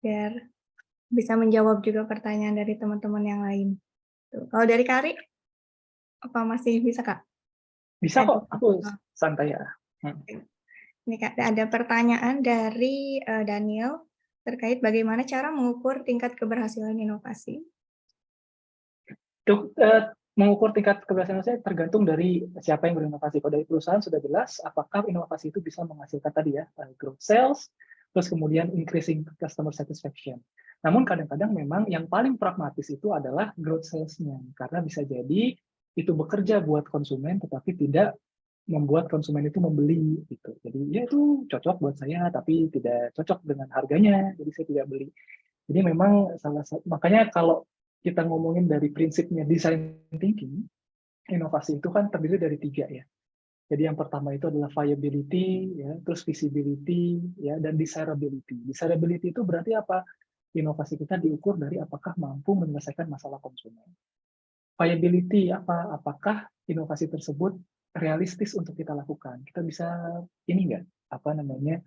biar bisa menjawab juga pertanyaan dari teman-teman yang lain. Tuh, kalau dari Kak Ari, apa masih bisa, Kak? Bisa Ada kok, aku oh, santai ya. ini Kak, ada pertanyaan dari, Daniel, terkait bagaimana cara mengukur tingkat keberhasilan inovasi? Untuk mengukur tingkat keberhasilan saya tergantung dari siapa yang berinovasi. Kalau dari perusahaan sudah jelas apakah inovasi itu bisa menghasilkan tadi ya, growth sales, terus kemudian increasing customer satisfaction. Namun kadang-kadang memang yang paling pragmatis itu adalah growth sales-nya, karena bisa jadi itu bekerja buat konsumen tetapi tidak membuat konsumen itu membeli gitu. Jadi ya itu cocok buat saya tapi tidak cocok dengan harganya, jadi saya tidak beli. Jadi memang makanya kalau kita ngomongin dari prinsipnya design thinking, inovasi itu kan terdiri dari 3 ya. Jadi yang pertama itu adalah viability, ya, terus visibility, ya, dan desirability. Desirability itu berarti apa? Inovasi kita diukur dari apakah mampu menyelesaikan masalah konsumen. Viability apa? Apakah inovasi tersebut realistis untuk kita lakukan? Kita bisa ini enggak? Apa namanya?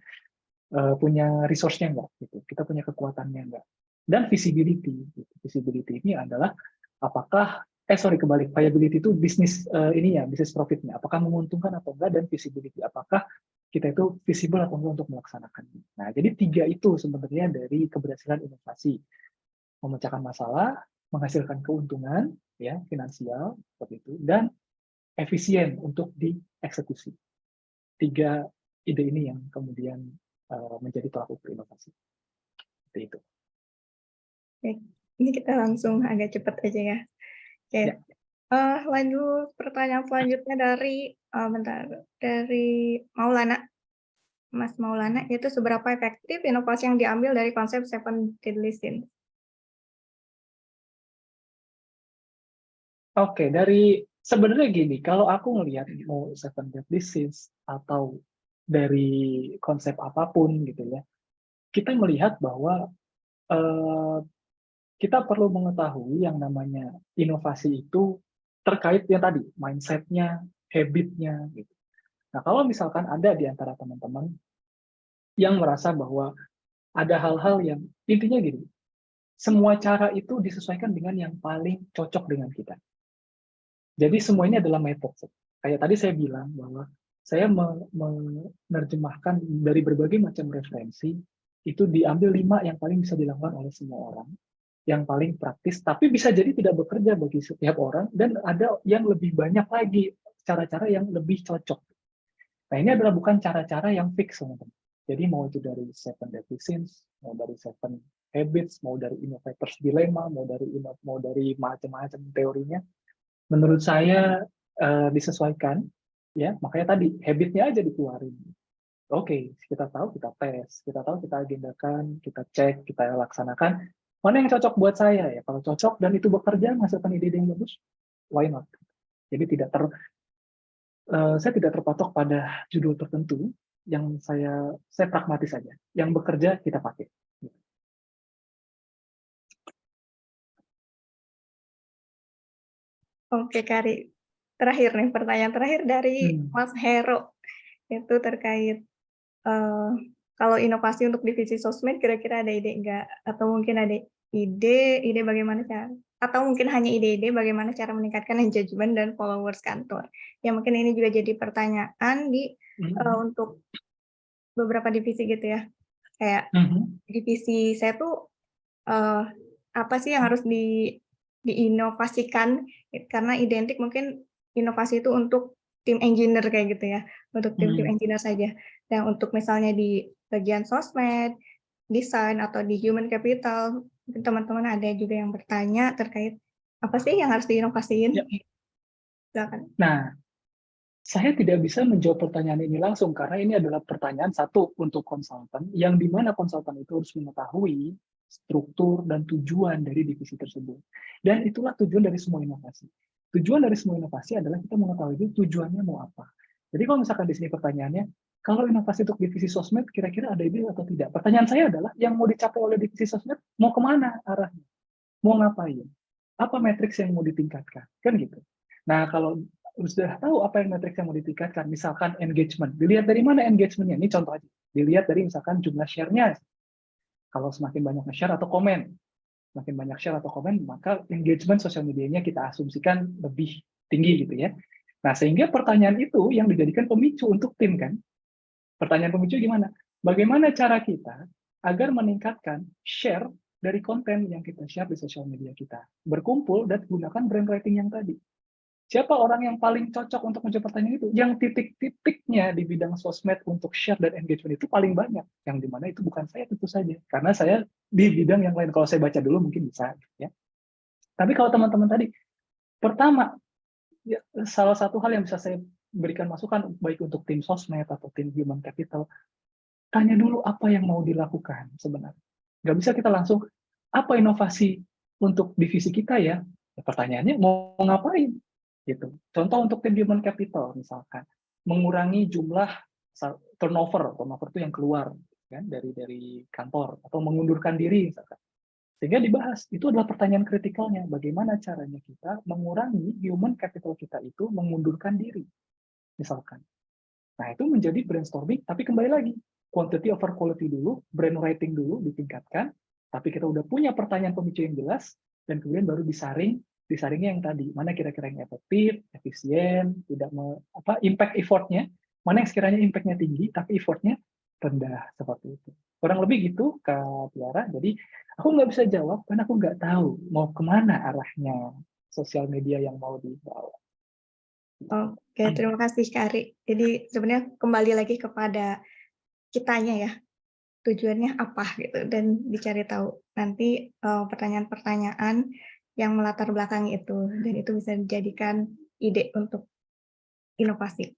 Punya resource-nya enggak gitu. Kita punya kekuatannya enggak. Dan visibility. Gitu. Visibility ini adalah apakah kebalik, viability itu bisnis ini ya, bisnis profitnya. Apakah menguntungkan atau enggak, dan visibility apakah kita itu visible atau enggak untuk melaksanakannya. Nah, jadi 3 itu sebenarnya dari keberhasilan inovasi. Memecahkan masalah, menghasilkan keuntungan ya, finansial seperti itu, dan efisien untuk dieksekusi. 3 ide ini yang kemudian menjadi tolak ukur inovasi. Seperti itu. Baik, ini kita langsung agak cepat aja ya. Oke, Ya. lanjut pertanyaan selanjutnya dari, bentar, dari Maulana, Mas Maulana, yaitu seberapa efektif inovasi yang diambil dari konsep Seven Deadly Sins? Oke, dari sebenarnya gini, kalau aku ngelihat mau Seven Deadly Sins atau dari konsep apapun gitu ya, kita melihat bahwa eh, kita perlu mengetahui yang namanya inovasi itu terkait yang tadi, mindset-nya, habit-nya gitu. Nah, kalau misalkan ada di antara teman-teman yang merasa bahwa ada hal-hal yang intinya gini, semua cara itu disesuaikan dengan yang paling cocok dengan kita. Jadi semua ini adalah metode. Kayak tadi saya bilang bahwa saya menerjemahkan dari berbagai macam referensi, itu diambil 5 yang paling bisa dilakukan oleh semua orang, yang paling praktis, tapi bisa jadi tidak bekerja bagi setiap orang, dan ada yang lebih banyak lagi cara-cara yang lebih cocok. Nah, ini adalah bukan cara-cara yang fix, teman-teman. Jadi mau itu dari Seven Deadly Sins, mau dari Seven Habits, mau dari Innovator's Dilemma, mau dari macam-macam teorinya, menurut saya disesuaikan, ya. Makanya tadi habitnya aja dikeluarin. Oke, kita tahu, kita tes, kita tahu, kita agendakan, kita cek, kita laksanakan. Mana yang cocok buat saya ya? Kalau cocok dan itu bekerja, menghasilkan ide-ide yang bagus, why not? Jadi saya tidak terpatok pada judul tertentu. Yang saya pragmatis saja. Yang bekerja kita pakai. Oke, Kari. Terakhir nih, pertanyaan terakhir dari Hmm. Mas Hero, itu terkait, kalau inovasi untuk divisi sosmed kira-kira ada ide nggak? Atau mungkin ada ide bagaimana cara, atau mungkin hanya ide-ide bagaimana cara meningkatkan engagement dan followers kantor? Ya mungkin ini juga jadi pertanyaan di, Hmm. untuk beberapa divisi gitu ya. Kayak Hmm. divisi saya tuh, eee, apa sih yang harus diinovasikan, karena identik mungkin inovasi itu untuk tim engineer kayak gitu ya, untuk tim-tim Hmm. engineer saja. Dan untuk misalnya di bagian sosmed, desain, atau di human capital, mungkin teman-teman ada juga yang bertanya terkait, apa sih yang harus Ya. diinovasiin? Silakan. Nah, saya tidak bisa menjawab pertanyaan ini langsung karena ini adalah pertanyaan satu untuk konsultan, yang dimana konsultan itu harus mengetahui struktur dan tujuan dari divisi tersebut. Dan itulah tujuan dari semua inovasi. Tujuan dari semua inovasi adalah kita mengetahui tujuannya mau apa. Jadi kalau misalkan di sini pertanyaannya, kalau inovasi untuk divisi sosmed, kira-kira ada ide atau tidak? Pertanyaan saya adalah, yang mau dicapai oleh divisi sosmed, mau kemana arahnya? Mau ngapain? Apa matriks yang mau ditingkatkan? Kan gitu. Nah, kalau sudah tahu apa yang matriks yang mau ditingkatkan, misalkan engagement. Dilihat dari mana engagementnya? Ini contoh aja. Dilihat dari misalkan jumlah share-nya. Kalau semakin banyak share atau komen. Makin banyak share atau komen, maka engagement sosial medianya kita asumsikan lebih tinggi gitu ya. Nah, sehingga pertanyaan itu yang dijadikan pemicu untuk tim kan. Pertanyaan pemicu gimana? Bagaimana cara kita agar meningkatkan share dari konten yang kita share di sosial media kita? Berkumpul dan gunakan brand rating yang tadi. Siapa orang yang paling cocok untuk menjawab pertanyaan itu? Yang titik-titiknya di bidang sosmed untuk share dan engagement itu paling banyak. Yang dimana itu bukan saya tentu saja. Karena saya di bidang yang lain. Kalau saya baca dulu mungkin bisa. Ya. Tapi kalau teman-teman tadi, pertama, ya, salah satu hal yang bisa saya berikan masukan, baik untuk tim sosmed atau tim human capital, tanya dulu apa yang mau dilakukan sebenarnya. Nggak bisa kita langsung, apa inovasi untuk divisi kita ya? Ya pertanyaannya, mau ngapain? Gitu. Contoh untuk tim human capital misalkan, mengurangi jumlah turnover itu yang keluar kan dari kantor atau mengundurkan diri misalkan. Sehingga dibahas, itu adalah pertanyaan kritikalnya, bagaimana caranya kita mengurangi human capital kita itu mengundurkan diri misalkan. Nah, itu menjadi brainstorming, tapi kembali lagi, quantity over quality dulu, brand rating dulu ditingkatkan, tapi kita udah punya pertanyaan pemicu yang jelas, dan kemudian baru disaringnya yang tadi, mana kira-kira yang efektif, efisien, tidak impact effortnya, mana yang sekiranya impact-nya tinggi, tapi effortnya rendah, seperti itu. Kurang lebih gitu, Kak Tiara. Jadi, aku nggak bisa jawab, karena aku nggak tahu mau kemana arahnya sosial media yang mau dibawa. Oke, terima kasih Kak Ari. Jadi sebenarnya kembali lagi kepada kitanya ya, tujuannya apa gitu dan dicari tahu. Nanti, pertanyaan-pertanyaan yang melatar belakangi itu dan itu bisa dijadikan ide untuk inovasi,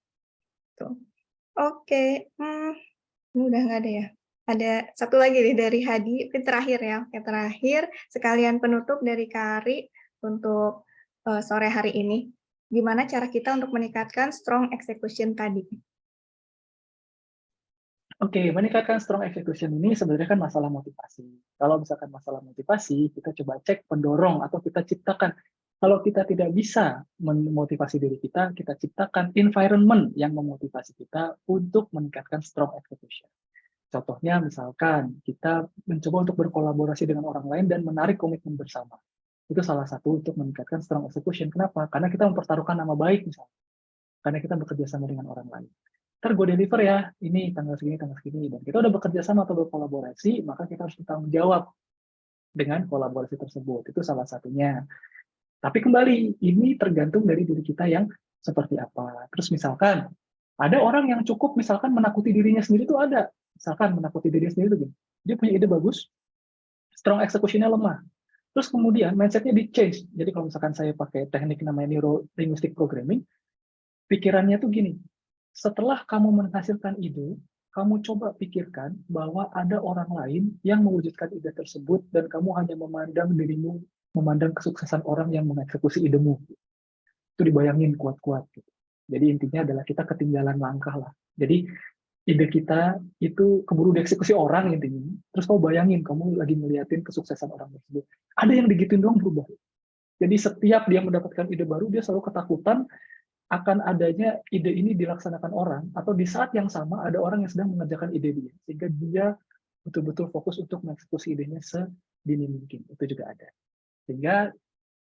tuh. Oke, ini udah nggak ada ya? Ada satu lagi nih dari Hadi, ini terakhir ya, yang terakhir sekalian penutup dari Kak Ari untuk, sore hari ini. Gimana cara kita untuk meningkatkan strong execution tadi? Oke, meningkatkan strong execution ini sebenarnya kan masalah motivasi. Kalau misalkan masalah motivasi, kita coba cek pendorong atau kita ciptakan. Kalau kita tidak bisa memotivasi diri kita ciptakan environment yang memotivasi kita untuk meningkatkan strong execution. Contohnya misalkan kita mencoba untuk berkolaborasi dengan orang lain dan menarik komitmen bersama. Itu salah satu untuk meningkatkan strong execution. Kenapa? Karena kita mempertaruhkan nama baik misalnya. Karena kita bekerja sama dengan orang lain. Ntar gue deliver ya, ini tanggal segini, dan kita udah bekerja sama atau berkolaborasi, maka kita harus bertanggung jawab dengan kolaborasi tersebut. Itu salah satunya. Tapi kembali, ini tergantung dari diri kita yang seperti apa. Terus misalkan, ada orang yang cukup misalkan menakuti dirinya sendiri itu ada. Misalkan menakuti dirinya sendiri itu gini, dia punya ide bagus, strong execution-nya lemah. Terus kemudian mindset-nya di-change. Jadi kalau misalkan saya pakai teknik namanya Neuro Linguistic Programming, pikirannya tuh gini, setelah kamu menghasilkan ide, kamu coba pikirkan bahwa ada orang lain yang mewujudkan ide tersebut dan kamu hanya memandang dirimu, memandang kesuksesan orang yang mengeksekusi idemu. Itu dibayangin kuat-kuat. Gitu. Jadi intinya adalah kita ketinggalan langkah lah. Jadi ide kita itu keburu dieksekusi orang intinya. Terus kamu bayangin, kamu lagi ngeliatin kesuksesan orang tersebut. Ada yang digituin doang berubah. Jadi setiap dia mendapatkan ide baru, dia selalu ketakutan akan adanya ide ini dilaksanakan orang, atau di saat yang sama ada orang yang sedang mengerjakan ide dia, sehingga dia betul-betul fokus untuk mengeksekusi idenya sedini mungkin. Itu juga ada. Sehingga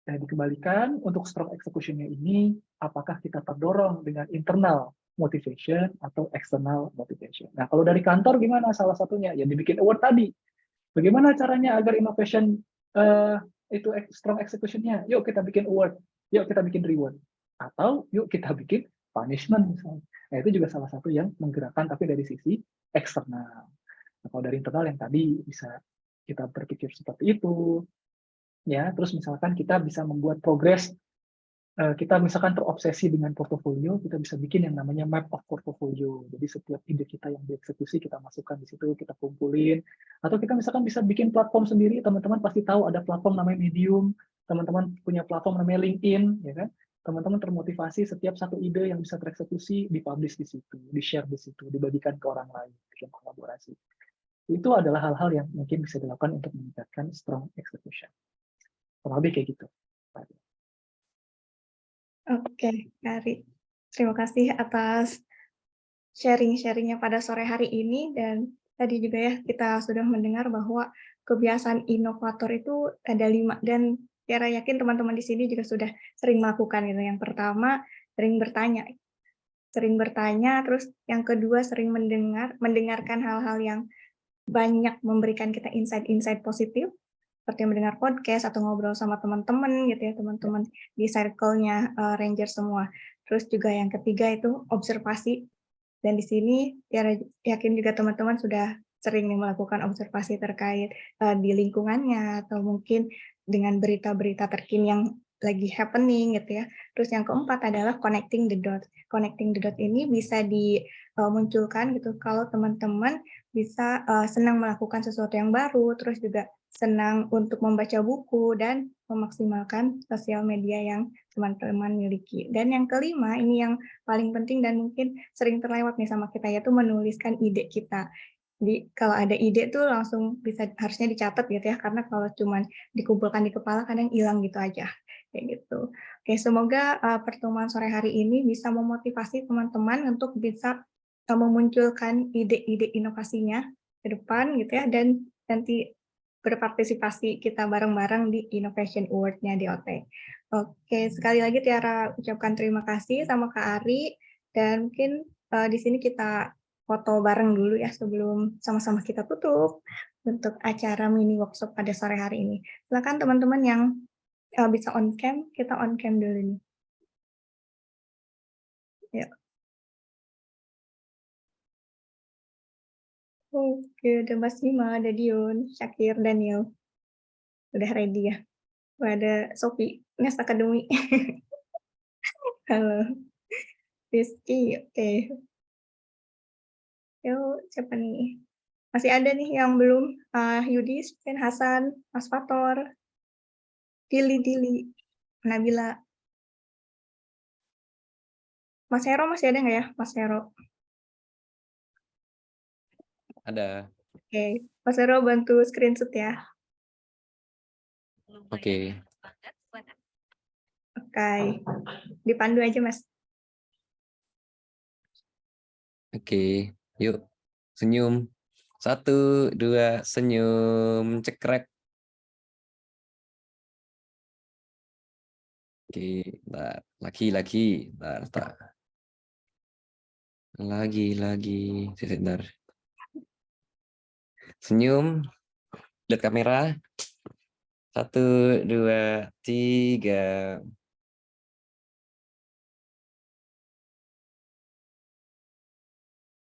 dikembalikan untuk strong execution-nya ini, apakah kita terdorong dengan internal motivation atau external motivation. Nah, kalau dari kantor gimana salah satunya? Ya dibikin award tadi. Bagaimana caranya agar innovation itu strong execution-nya? Yuk kita bikin award, yuk kita bikin reward. Atau yuk kita bikin punishment misalnya. Nah, itu juga salah satu yang menggerakkan tapi dari sisi eksternal. Nah, kalau dari internal yang tadi bisa kita berpikir seperti itu, ya. Terus misalkan kita bisa membuat progres, kita misalkan terobsesi dengan portofolio, kita bisa bikin yang namanya map of portfolio. Jadi setiap ide kita yang dieksekusi kita masukkan di situ, kita kumpulin. Atau kita misalkan bisa bikin platform sendiri. Teman-teman pasti tahu ada platform namanya Medium, teman-teman punya platform namanya LinkedIn, ya kan? Teman-teman termotivasi setiap satu ide yang bisa tereksekusi dipublish di situ, di-share di situ, dibagikan ke orang lain, bikin kolaborasi. Itu adalah hal-hal yang mungkin bisa dilakukan untuk meningkatkan strong execution. Kurang lebih kayak gitu. Oke, Kak Ari. Terima kasih atas sharing-sharing-nya pada sore hari ini dan tadi juga ya kita sudah mendengar bahwa kebiasaan inovator itu ada 5 dan Tiara yakin teman-teman di sini juga sudah sering melakukan gitu. Yang pertama, sering bertanya. Sering bertanya, terus yang kedua sering mendengarkan hal-hal yang banyak memberikan kita insight-insight positif, seperti mendengar podcast atau ngobrol sama teman-teman gitu ya, teman-teman di circle-nya Ranger semua. Terus juga yang ketiga itu observasi. Dan di sini Tiara yakin juga teman-teman sudah sering melakukan observasi terkait di lingkungannya atau mungkin dengan berita-berita terkini yang lagi happening gitu ya. Terus yang keempat adalah connecting the dots. Connecting the dots ini bisa dimunculkan gitu kalau teman-teman bisa senang melakukan sesuatu yang baru, terus juga senang untuk membaca buku dan memaksimalkan sosial media yang teman-teman miliki. Dan yang kelima, ini yang paling penting dan mungkin sering terlewat nih sama kita, yaitu menuliskan ide kita. Jadi kalau ada ide tuh langsung harusnya dicatat gitu ya, karena kalau cuman dikumpulkan di kepala kadang hilang gitu aja. Kayak gitu. Oke, semoga pertemuan sore hari ini bisa memotivasi teman-teman untuk bisa memunculkan ide-ide inovasinya ke depan gitu ya, dan nanti berpartisipasi kita bareng-bareng di Innovation Award-nya DOT. Oke, sekali lagi Tiara ucapkan terima kasih sama Kak Ari, dan mungkin di sini kita foto bareng dulu ya sebelum sama-sama kita tutup untuk acara mini workshop pada sore hari ini. Silakan teman-teman yang bisa on cam, kita on cam dulu nih. Ya. Oke, ada Mas Bima, ada Dion, Syakir, Daniel. Udah ready ya? Ada Sophie, Nes Academy. Halo. Rizky, oke. Yuk, siapa nih? Masih ada nih yang belum. Yudis, Ken Hasan, Mas Fator, Dili, Nabila. Mas Hero masih ada nggak ya, Mas Hero? Ada. Oke, Mas Hero bantu screenshot ya. Oke. Oke, dipandu aja Mas. Oke, yuk senyum. 1, 2, senyum, cekrek. Oke, bentar. Lagi, bentar. Lagi, sebentar. Senyum, lihat kamera. 1, 2, 3.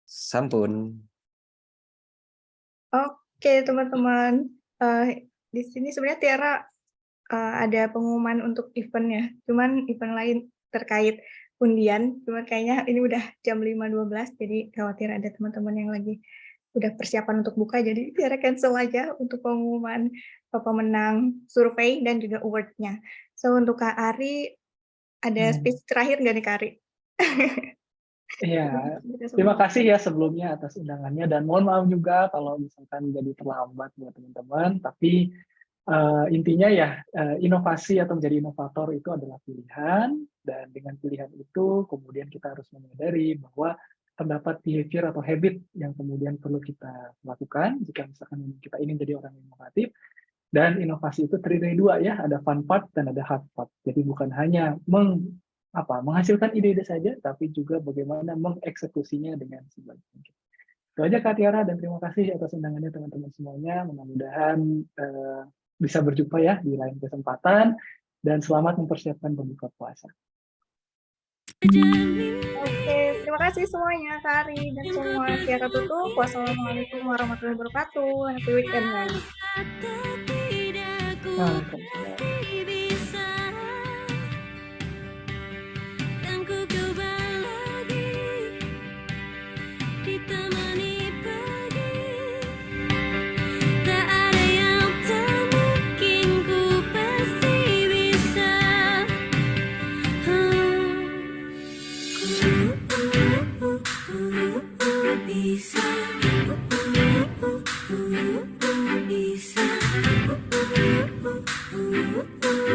Sampun. Oke teman-teman, di sini sebenarnya Tiara ada pengumuman untuk eventnya, cuman event lain terkait undian, cuman kayaknya ini udah jam 5.12, jadi khawatir ada teman-teman yang lagi udah persiapan untuk buka, jadi Tiara cancel aja untuk pengumuman pemenang survei dan juga award-nya. So untuk Kak Ari, ada speech terakhir nggak nih Kak Ari? Iya, terima kasih ya sebelumnya atas undangannya, dan mohon maaf juga kalau misalkan jadi terlambat buat teman-teman, tapi intinya ya inovasi atau menjadi inovator itu adalah pilihan, dan dengan pilihan itu kemudian kita harus menyadari bahwa terdapat behavior atau habit yang kemudian perlu kita lakukan jika misalkan kita ingin jadi orang yang inovatif. Dan inovasi itu terdiri dari 2 ya, ada fun part dan ada hard part. Jadi bukan hanya menghasilkan ide-ide saja, tapi juga bagaimana mengeksekusinya dengan sebaik mungkin. Itu aja Kak Tiara, dan terima kasih atas undangannya teman-teman semuanya. Mudah-mudahan bisa berjumpa ya di lain kesempatan, dan selamat mempersiapkan berbuka puasa. Oke, terima kasih semuanya Kak Ari dan semua. Tiara tutup. Wassalamualaikum warahmatullahi wabarakatuh. Happy weekend guys. Bisa